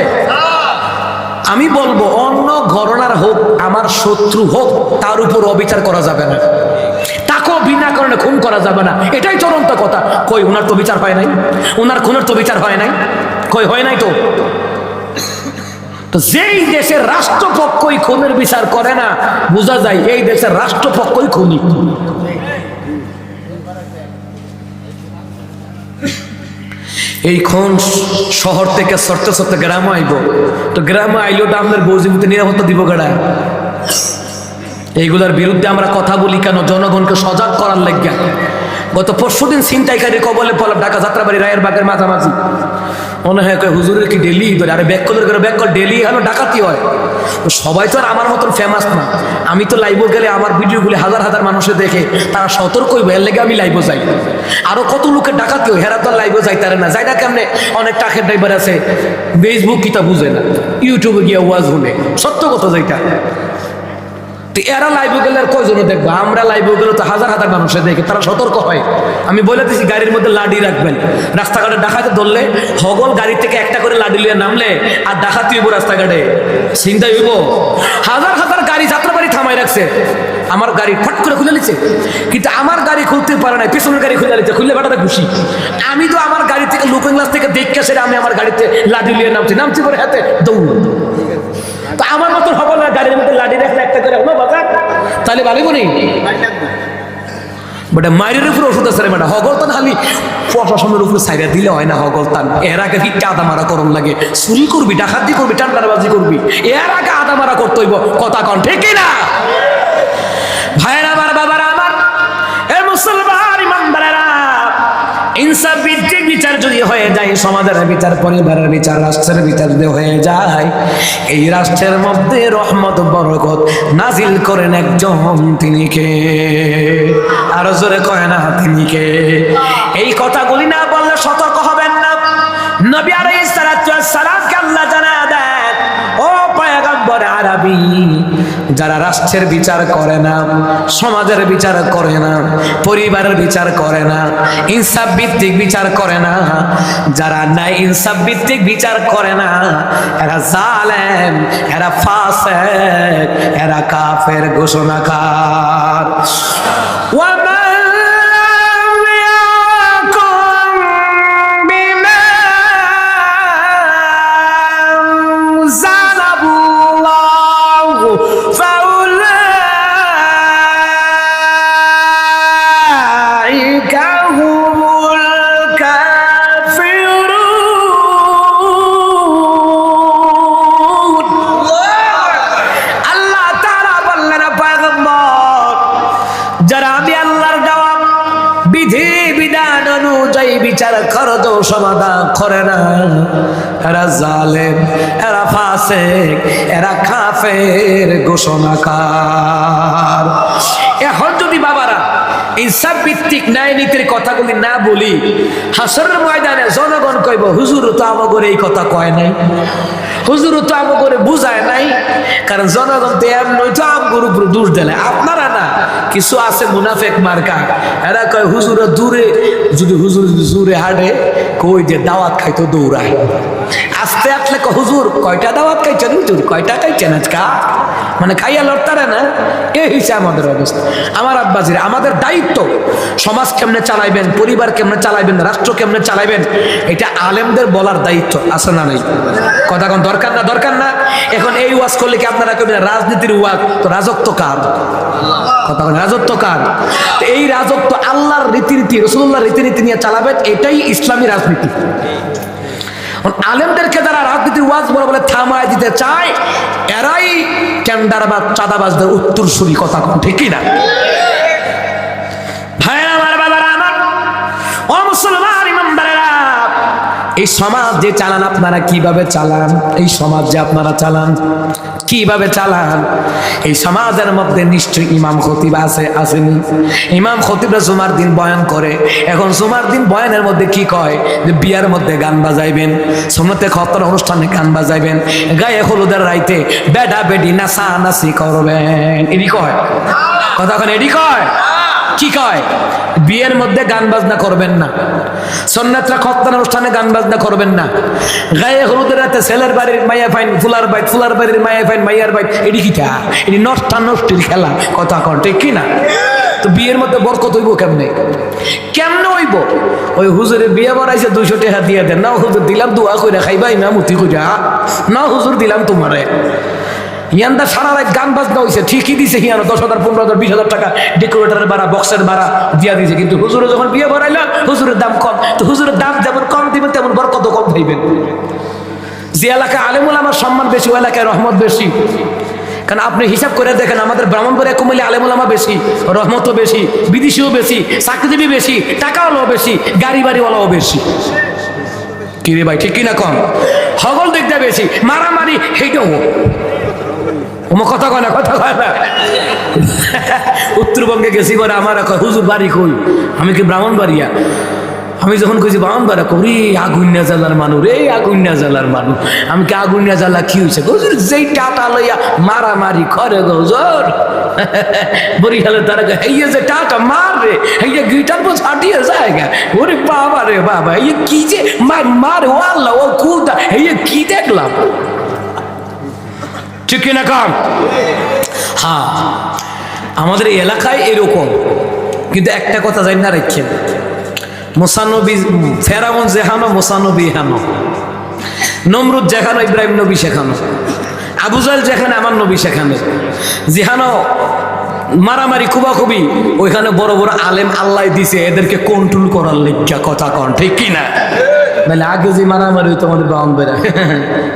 Speaker 1: আমি বলবো অন্য ঘটনার হোক, আমার শত্রু হোক, তার উপর অবিচার করা যাবে না, তাকেও বিনা কারণে খুন করা যাবে না। এটাই চূড়ান্ত কথা। কই উনার তো বিচার হয় নাই, উনার খুনের তো বিচার হয় নাই, কই হয় নাই তো। তো যেই দেশের রাষ্ট্রপক্ষই খুনের বিচার করে না, বোঝা যায় এই দেশের রাষ্ট্রপক্ষই খুনি। এই খুন শহর থেকে সরতে সরতে গ্রামে আইব, তো গ্রামে আইলেও তো আমাদের বৌজিবুতে নিরাপত্তা দিব গেড়া। এইগুলোর বিরুদ্ধে আমরা কথা বলি কেন? জনগণকে সজাগ করার লাগিয়া। গত পরশুদিন ছিনতাইকারীর কবলে পড়লাম ঢাকা যাত্রাবাড়ি রায়ের বাগের মাঝামাঝি। মনে হয় হুজুরের কি ডেলি ধরে? আরে ব্যাককলের করে ব্যাককল ডেলি হলো ডাকাতি হয়। সবাই তো আর আমার মতন ফেমাস না। আমি তো লাইভে গেলে আমার ভিডিওগুলি হাজার হাজার মানুষে দেখে তারা সতর্ক হইবে, এর লেগে আমি লাইভে যাই। আরো কত লোকের ডাকাতি হয়, হেরা তো লাইভে যাই তারে না, যাই না কেমনে? অনেক টাকের ড্রাইভার আছে, ফেসবুক কিতা বুঝে না, ইউটিউবে গিয়ে ওয়াজ শুনে, সত্য কথা যেটা। এরা লাইভে গেলে আর কয়জনে দেখবো? আমরা লাইভে গেলে তো হাজার হাজার মানুষে দেখে, তারা সতর্ক হয়। আমি বলে দিচ্ছি গাড়ির মধ্যে লাডি রাখবেন। রাস্তাঘাটে ডাকাতে ধরলে হগল গাড়ি থেকে একটা করে লাডি লিয়ে নামলে আর ডাকাতি হইব রাস্তাঘাটে, চিন্তা হইব। হাজার হাজার গাড়ি যাত্রাবাড়ি থামাই রাখছে, আমার গাড়ি ফট করে খুলে নিচ্ছে, কিন্তু আমার গাড়ি খুলতে পারে না, পিছনের গাড়ি খুলে নিচ্ছে, খুললে বাটাটা খুশি। আমি তো আমার গাড়ি থেকে লুকিং গ্লাস থেকে দেখে সেটা আমি আমার গাড়িতে লাডি লিয়ে নামছি পরে হাতে দৌড়। তো আমার মতন হবো না, গাড়ির মধ্যে লাডি রাখলে একটা করে হলো বাজার, তাহলে ভালো করি বেটা মায়ের উপরে ওষুধ আছে রে বেটা। হগলতান খালি প্রশাসনের উপরে সাইডা দিলে হয় না। হগলতান এর আগে ফিরতে আদা মারা করম লাগে, চুরি করবি, ডাকাতি করবি, টান্ডারবাজি করবি, এর আগে আদা মারা করতে হইব। কথা কন ঠিক না? ভাইয়েরা আমার, বাবারা আমার, এ মুসলমান ইমানদারেরা, ইনসাফ ভিত্তিক বিচার যদি হয়ে যায়, সমাজের বিচার, পরিবারের বিচার, রাষ্ট্রের বিচার যদি হয়ে যায়, এই রাষ্ট্রের মধ্যে রহমত বরকত নাজিল করেন একজন, তিনি কে? আরো জোরে কয় না তিনি কে? এই কথাগুলি না বললে সতর্ক হবেন না। নবী আলাইহিস সালাতু ওয়াস সালামকে আল্লাহ জানায়া দেন, ও পয়গম্বর আরবি, যারা রাষ্ট্রের বিচার করে না, সমাজের বিচার করে না, পরিবারের বিচার করে না, ইনসাফ ভিত্তিক বিচার করে না, যারা নাই ইনসাফ ভিত্তিক বিচার করে না, এরা জালেম, এরা ফাসিক, এরা কাফের ঘোষণাকার। বিচার খরচ সমাধান করে না, এরা জালেম, এরা ফাসিক, এরা কাফের ঘোষণাকার। এখন যদি বাবারা ইনসাফ ভিত্তিক ন্যায় নীতির কথাগুলি না বলি, হাসরের ময়দানে জনগণ কইব, হুজুর তো আমাগো এই কথা কয় নাই, হুজুর তো আমাগো বুঝায় নাই। কারণ জনগণ তো এমনই তো আমগোর উপর দোষ দেয়। আপনারা না, কিছু আছে মুনাফেক মার্কা, এরা কয় হুজুরের দূরে, যদি হুজুর জোরে হাঁটে কই যে দাওয়াত খাইতো দৌড়ায়। আস্তে আটলে হুজুর কয়টা দাওয়াত খাইছেন, হুজুর কয়টা খাইছেন আজকা, মানে খাইয়া লড়তারে না, এই হিসেবে আমাদের অবস্থা। আমার আব্বাজিরা, আমাদের দায়িত্ব সমাজ কেমনে চালাইবেন, পরিবার কেমনে চালাইবেন, রাষ্ট্র কেমনে চালাইবেন, এটা আলেমদের বলার দায়িত্ব আছে না নাই? কথা কোন দরকার না? দরকার না? এখন এই ওয়াজ করলে কি আপনারা কইবেন রাজনীতির ওয়াজ? তো রাজত্ব কার? কথা কোন রাজত্ব কার? এই রাজত্ব আল্লাহর রীতিনীতি, রাসূলুল্লাহর রীতিনীতি নিয়ে চালাবেন, এটাই ইসলামী রাজনীতি। আলেমদেরকে যারা রাজনীতির ওয়াজ বলে থামায় দিতে চায়, এরাই টেন্ডার বা চাঁদাবাজদের উত্তরসূরি। কথা কোন ঠিক না? ভাইরা আমার, বাবারা আমার, ও মুসলমান ইমানদারেরা, এই সমাজ যে চালান আপনারা কিভাবে চালান, এই সমাজ যে আপনারা চালান কিভাবে চালান, এই সমাজের মধ্যে নিশ্চয়ই ইমাম খতিব আসেনি। ইমাম খতিবরা জুমার দিন বয়ান করে। এখন জুমার দিন বয়ানের মধ্যে কি কয় যে বিয়ার মধ্যে গান বাজাইবেন, সুন্নতে খতর অনুষ্ঠানে গান বাজাইবেন, গায়ে হলুদের রাইতে বেডা বেডি নাচা নাচি করবেন, এডি কয়। কথা এখন এডি কয়, কি কয়? বিয়ের মধ্যে গান বাজনা করবেন না, সুন্নাতরা খতনা অনুষ্ঠানে গান বাজনা করবেন না, গায়ে হলুদের রাতে ছেলের বাড়ির মাইয়া ফাইন ফুলার বাইট, ফুলার বাড়ির মাইয়া ফাইন মাইয়ার বাইট, এডি কিটা? এডি নষ্টা নষ্টির খেলা। কথা কন ঠিক কি না? তো বিয়ের মধ্যে বরকত হইব কেমনে? কেমনে হইব? ওই হুজুরে বিয়ে বাড়াইছে 200 টাকা দিয়ে দেন, না হুজুর দিলাম দোয়া কইরা খাইবা ইমামতি কইরা, না হুজুর দিলাম তোমারে। ইয়ান্দা সারা রাত গান বাজনা হয়েছে, ঠিকই দিছে হিয়ানো 10,000 15,000 20,000 টাকা ডেকোরেটরের ভাড়া, বক্সের ভাড়া দিয়া দিয়েছে, কিন্তু হুজুরে যখন বিয়ে বাড়াইলাম হুজুরের দাম কম। তো হুজুরের দাম যেমন কম দিবেন তেমন বরকত কম পাইবেন। যে এলাকায় আলেমুল আমার সম্মান বেশি, ওই এলাকায় রহমত বেশি। কারণ আপনি হিসাব করে দেখেন, আমাদের ব্রাহ্মণবাড়িয়া কুমিল্লা আলেমুল আমা বেশি, রহমতও বেশি, বিদেশিও বেশি, চাকরিজীবী বেশি, টাকাওয়ালাও বেশি, গাড়ি বাড়িওয়ালাও বেশি। কি রে ভাই, ঠিক কিনা কম? হগল দেখতে বেশি, মারামারি সেইটাও। কথা কয় না, কথা কয় না। উত্তরবঙ্গে গেছি বলে আমার হুজুর বাড়ি কই, আমি কি ব্রাহ্মণবাড়িয়া। আমি যখন কইছি ব্রাহ্মণবাড়িয়া, করি আগুনিয়া জেলার মানুষ, রে আগুনিয়া জেলার মানুষ। আমি কি আগুনিয়া জেলা কি হয়েছে? হুজুর যেই টাটা লইয়া মারামারি করে গো হুজুর, বরিশালের তারা হেইয়া যে টাটা মারবে, হেইয়া গিটার পর ছাটিয়ে যায় গা। ওরে বাবা রে বাবা, এই কি যে মারে, ও আল্লাহ, ও কুলটা, হেইয়া কি দেখলাম। ঠিক কিনা কাম? হ্যাঁ, আমাদের এলাকায় এরকম। কিন্তু একটা কথা জানি না রেখেন, মুসানবী ফেরাউন যেখানো মুসানবী এখানো, নমরুদ যেখানো ইব্রাহিম নবী সেখানো, আবু জাহেল যেখানে আমার নবী সেখানে, যেখানো মারামারি খুবাখুবি ওইখানে বড় বড় আলেম আল্লাহ দিছে এদেরকে কন্ট্রোল করার লেখা। কথা কন ঠিক কিনা? মানে আগে যে মারামারি হইতো আমাদের বাউন্ডারা,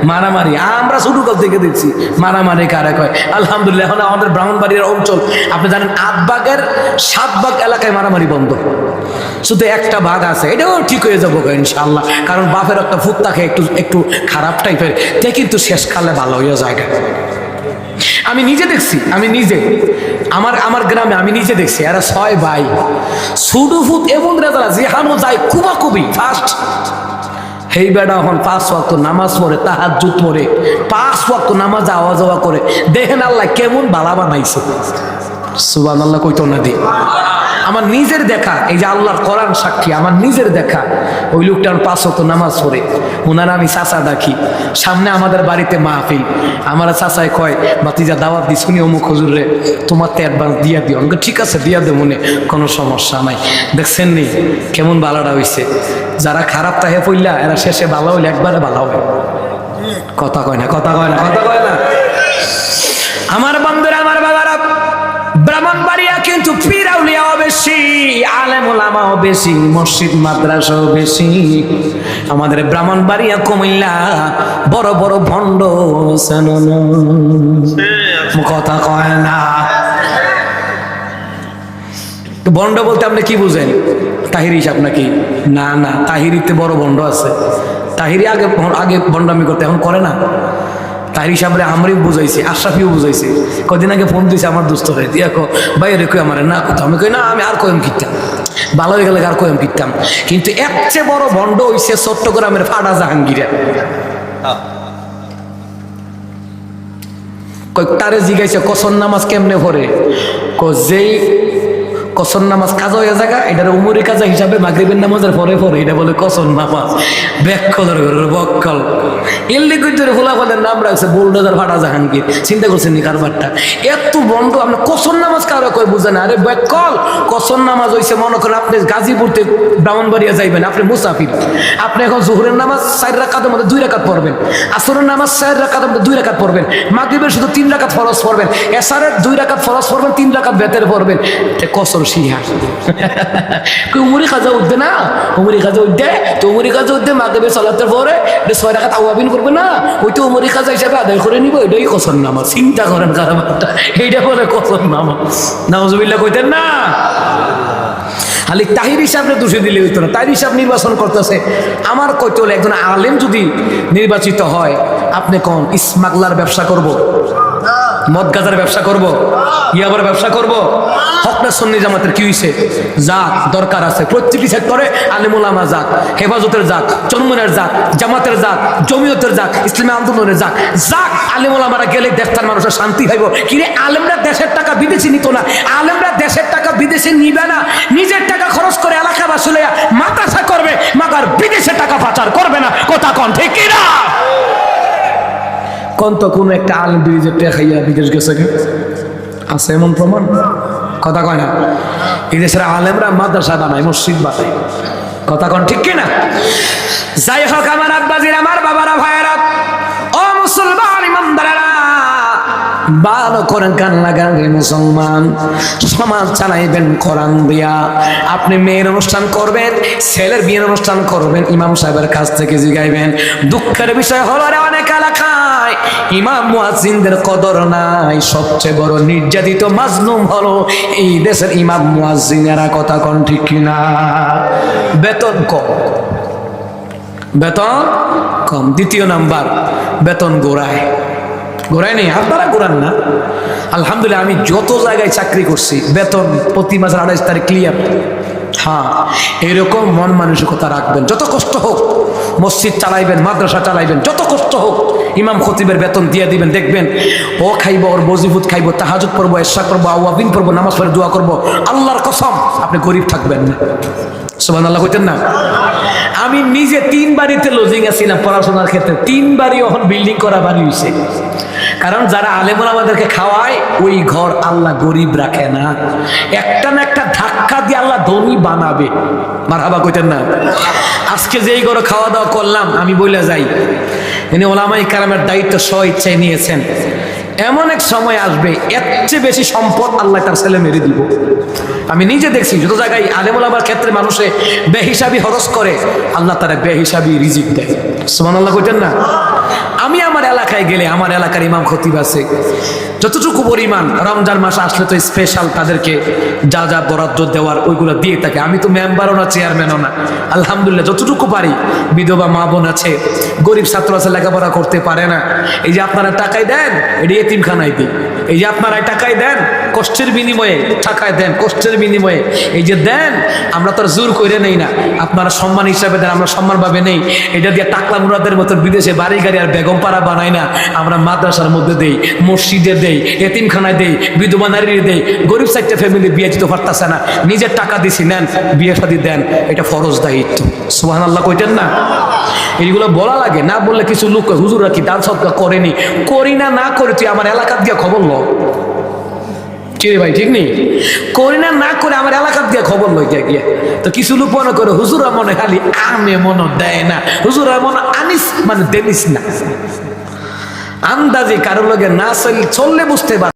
Speaker 1: মারামারি আমরা ছোটকাল থেকে দেখছি। মারামারি কারা কয়? আলহামদুলিল্লাহ এখন আমাদের ব্রাহ্মণবাড়িয়ার অঞ্চল, আপনি জানেন 8 ভাগের 7 ভাগ এলাকায় মারামারি বন্ধ, শুধু একটা ভাগ আছে, এটাও ঠিক হয়ে যাবো ইনশাআল্লাহ। কারণ বাপের একটা ফুট থাকে একটু একটু খারাপ টাইপের, তে কিন্তু শেষকালে ভালো হয়ে যায়। আমি নিজে দেখছি, আমি নিজে আমার গ্রামে আমি নিজে দেখছি, এরা 6 ভাই সুডু ফুট এবং রেজারা যেহানো যায় কুবাকুবি ফার্স্ট। হেই বেড়া এখন 5 ওয়াক্ত নামাজ পড়ে, তাহাজ্জুদ পড়ে, 5 ওয়াক্ত নামাজ আওয়া যাওয়া করে। দেখেন আল্লাহ কেমন বালা বানাইছে। সুবহানাল্লাহ কইতো না দি। আমার নিজের দেখা, এই যে আল্লাহর কোরআন সাক্ষী, আমার নিজের দেখা ওই লোকটার 5 ওয়াক্ত নামাজ পড়ে। ওনারা আমি চাচা ডাকি, সামনে আমাদের বাড়িতে মাহফিল, আমার চাচায় কয় বাতিজা দাওয়াত দি শুনি অমুক হুজুরে, তোমার তো অ্যাডভান্স দিয়া দিও। আমাকে ঠিক আছে দিয়া দেব, মনে কোনো সমস্যা নাই। দেখছেন নি কেমন বালাটা হইছে? যারা খারাপ তাহে পড়লা এরা শেষে ভালো হইলে একবারে ভালো হবে। কথা কয় না, কথা কয় না, কথা কয় না। আমার বন্ধুরা, আমার বাবারা, ব্রাহ্মণবাড়িয়া কিন্তু পীর আউলিয়াও বেশি, আলেম ওলামাও বেশি, মসজিদ মাদ্রাসাও বেশি। আমাদের ব্রাহ্মণবাড়িয়া কুমিল্লা বড় বড় ভণ্ড, কথা কয় না। ভণ্ড বলতে আপনি কি বুঝেন? তাহিরি হিসাব নাকি? না না, তাহিরিতে বড় ভণ্ড আছে। তাহিরি আগে আগে ভণ্ডামি করতে, এখন করে না। তাহিরি সাহেবরে আমরাই বুঝাইছি, আশরাফিও বুঝাইছি। কদিন আগে ফোন দিয়েছে আমার দোস্ত হয়ে, দিয়া কো ভাই রে কই আমার না কোথাও। আমি কই না, আমি আর কয়েম কিনতাম, ভালো হয়ে গেলে আর কয়েম কিনতাম। কিন্তু এর চেয়ে বড় ভণ্ড হইছে চট্টগ্রামের ফাড়া জাহাঙ্গীরা। তারে জিগাইছে কসর নামাজ কেমনে পড়ে? যেই কসর নামাজ কাজা হয়ে জায়গা, এটার উমরি কাজা হিসাবে মাগরিবের নামাজের পরে পরে এটা বলে কসর নামাজ। ব্যাককলের বক্কল এল্লি করে ফোলাফলের নাম রাখছে বোল্ডাজার ফাটা জাহাঙ্গীর। চিন্তা করছেন নি কারবারটা এত বন্ধ। আপনার কসর নামাজ কারো কই বুঝে না? আরে ব্যাককল, কসর নামাজ হইছে মনে করেন আপনি গাজীপুর থেকে ব্রাহ্মণবাড়িয়া যাইবেন, আপনি মুসাফির, আপনি এখন জোহরের নামাজ 4 রাকাতের মধ্যে 2 রাকাত পড়বেন, আসরের নামাজ 4 রাকাতের মধ্যে 2 রাকাত পড়বেন, মাগরিবের শুধু 3 রাকাত ফরজ পড়বেন, এশারের 2 রাকাত ফরজ পড়বেন, 3 রাকাত বেতের পড়বেন। কসর শিহা উমরি কাজা উঠবে না? উমরি কাজা উঠবে তো উমরি কাজা উঠবে মাগরিবের সালাতের পরে 6 রাকাত আওয়াবিন করবে না, ওই তো উমরি কাজা হিসাবে আদায় করে নিব। এটাই কসর নামাজ। চিন্তা করেন কারবারটা, এইটা বলে কসর নামাজ। নাউজুবিল্লাহ কইতেন না? খালি তাহির হিসাবে দোষে দিলে হইতো না। তাহির হিসাব নির্বাচন করতেছে। আমার কইতে হলে একজন আলেম যদি নির্বাচিত হয়, আপনি কোন স্মাগলার ব্যবসা করব, মদ গাজার ব্যবসা করব, ইয়াবার ব্যবসা করব? হক না সুন্নি জামাতের কি হইছে? জাত দরকার আছে প্রত্যেকটি সেক্টরে। আলেম ওলামা জাত, হেফাজতের জাত, চরমনের জাত, জামাতের জাত, জমিয়তের জাত, ইসলামী আন্দোলনের জাত। জাত আলেম ওলামারা গেলে দেশটার মানুষের শান্তি হইব। কিরে আলেমরা দেশের টাকা বিদেশে নিত না, আলেমরা দেশের টাকা বিদেশে নিবে না, নিজের টাকা খরচ করে এলাকাবাসী লইয়া মাদ্রাসা করবে, মাগার বিদেশে টাকা পাচার করবে না। কথা কন ঠিক কি না? কোন তো কোন একটা আলেম বিদেশে টাকা খাইয়া বিদেশ গেছে আছে এমন প্রমাণ? কথা কয় না? এই দেশের আলেমরা মাদ্রাসা বানায়, মসজিদ বানায়। কথা কন ঠিক কিনা? যাই হোক আমার আব্বাজির, আমার বাবারা, ভাইয়েরা, ও মুসলমান ইমানদারেরা, ভালো করেন কান লাগান রে মুসলমান। সমাজ চালাইবেন কোরআন দিয়া। আপনি মেয়ের অনুষ্ঠান করবেন, ছেলের বিয়ের অনুষ্ঠান করবেন, ইমাম সাহেবের কাছ থেকে জিগাইবেন। দুঃখের বিষয় হলো রে অনেক এলাকায় ইমাম মুয়াজ্জিনদের কদর নাই। সবচেয়ে বড় নির্যাতিত মাজলুম হলো এই দেশের ইমাম মুয়াজ্জিনেরা। কথা কোন ঠিক কিনা? বেতন কম, বেতন কম। দ্বিতীয় নাম্বার, বেতন গোড়ায়। গোড়ায় নেই, আপনারা গোড়ান না। আলহামদুলিল্লাহ আমি যত জায়গায় চাকরি করছি বেতন প্রতি মাসের 28 তারিখ ক্লিয়ার। হ্যাঁ, এরকম মন মানসিকতা রাখবেন। যত কষ্ট হোক মসজিদ চালাইবেন, মাদ্রাসা চালাইবেন, যত কষ্ট হোক ইমাম খতিবের বেতন দিয়ে দিবেন। দেখবেন ও খাইব, ওর বজিফুত খাইব, তাহাজুদ পড়বো, এশা করবো, আওয়াবিন পড়বো, নামাজ পড়ে দোয়া করবো। আল্লাহর কসম আপনি গরিব থাকবেন না। সুবহানাল্লাহ কইতেন না? আমি নিজে 3 বাড়িতে লজিং আছিলাম পড়াশোনার ক্ষেত্রে। 3 বাড়ি এখন বিল্ডিং করা বাড়ি হয়েছে। কারণ যারা আলেমুল আমাদেরকে খাওয়ায় ওই ঘর আল্লাহ গরিব রাখে না, একটা না একটা ধাক্কা দিয়ে আল্লাহ ধনী বানাবে। মারহাবা কইতেন না? আজকে যেই ঘরে খাওয়া দাওয়া করলাম, আমি বলে যাই ইনি ওলামায়ে কেরামের দায়িত্ব স্ব ইচ্ছায় নিয়েছেন। এমন এক সময় আসবে এর চেয়ে বেশি সম্পদ আল্লাহ তার ছেলে মেরে দিব। আমি নিজে দেখছি যত জায়গায় আলেম ওলামার ক্ষেত্রে মানুষে বেহিসাবি খরচ করে, আল্লাহ তারা বেহিসাবি রিজিক দেয়। সুবহানাল্লাহ কইতেন না? আমি আমার এলাকায় গেলে, আমার এলাকার ইমাম খতিব আছে, যতটুকু পরিমাণ রমজান মাস আসলে তো স্পেশাল তাদেরকে যা যা বরাদ্দ দেওয়ার ওইগুলো দিয়ে থাকে। আমি তো মেম্বারও না, চেয়ারম্যানও না। আলহামদুলিল্লাহ যতটুকু পারি। বিধবা মা বোন আছে, গরিব ছাত্র আছে, লেখাপড়া করতে পারে না। এই যে আপনারা টাকায় দেন, এটি এতিমখানায় দিই। এই যে আপনারা টাকায় দেন, কষ্টের বিনিময়ে টাকায় দেন, কষ্টের বিনিময়ে এই যে দেন, আমরা তো আর জোর করে নেই না। আপনারা সম্মান হিসাবে দেন, আমরা সম্মান ভাবে নেই। এটা দিয়ে টাকলা মুরাদের মতো বিদেশে বাড়ি গাড়ি আর বেগম পাড়া বানাই না। আমরা মাদ্রাসার মধ্যে দেই, মসজিদে দেই, এতিমখানায় দেই, বিধবা নারীর দেই। গরিব সাইডটা ফ্যামিলি বিয়ে দিতে পারতেছে না, নিজের টাকা দিছি, নেন বিয়ে শাদী দেন। এটা ফরজ দায়িত্ব। সুবহানাল্লাহ কইতেন না? এইগুলো বলা লাগে না, বললে কিছু লোক হুজুররা কি দান সদকা করেনি। করি না, না করে তুই আমার এলাকার দিয়ে খবর ল। কে ভাই ঠিক নেই? করি না, না করে আমার এলাকার দিয়ে খবর লই গিয়ে। তো কিছু লোক মনে করে হুজুরা মনে খালি আমে মনে দেয় না, হুজুরা মনে আনিস মানে দেনিস না। আন্দাজে কারোর লগে না চললে বুঝতে পার।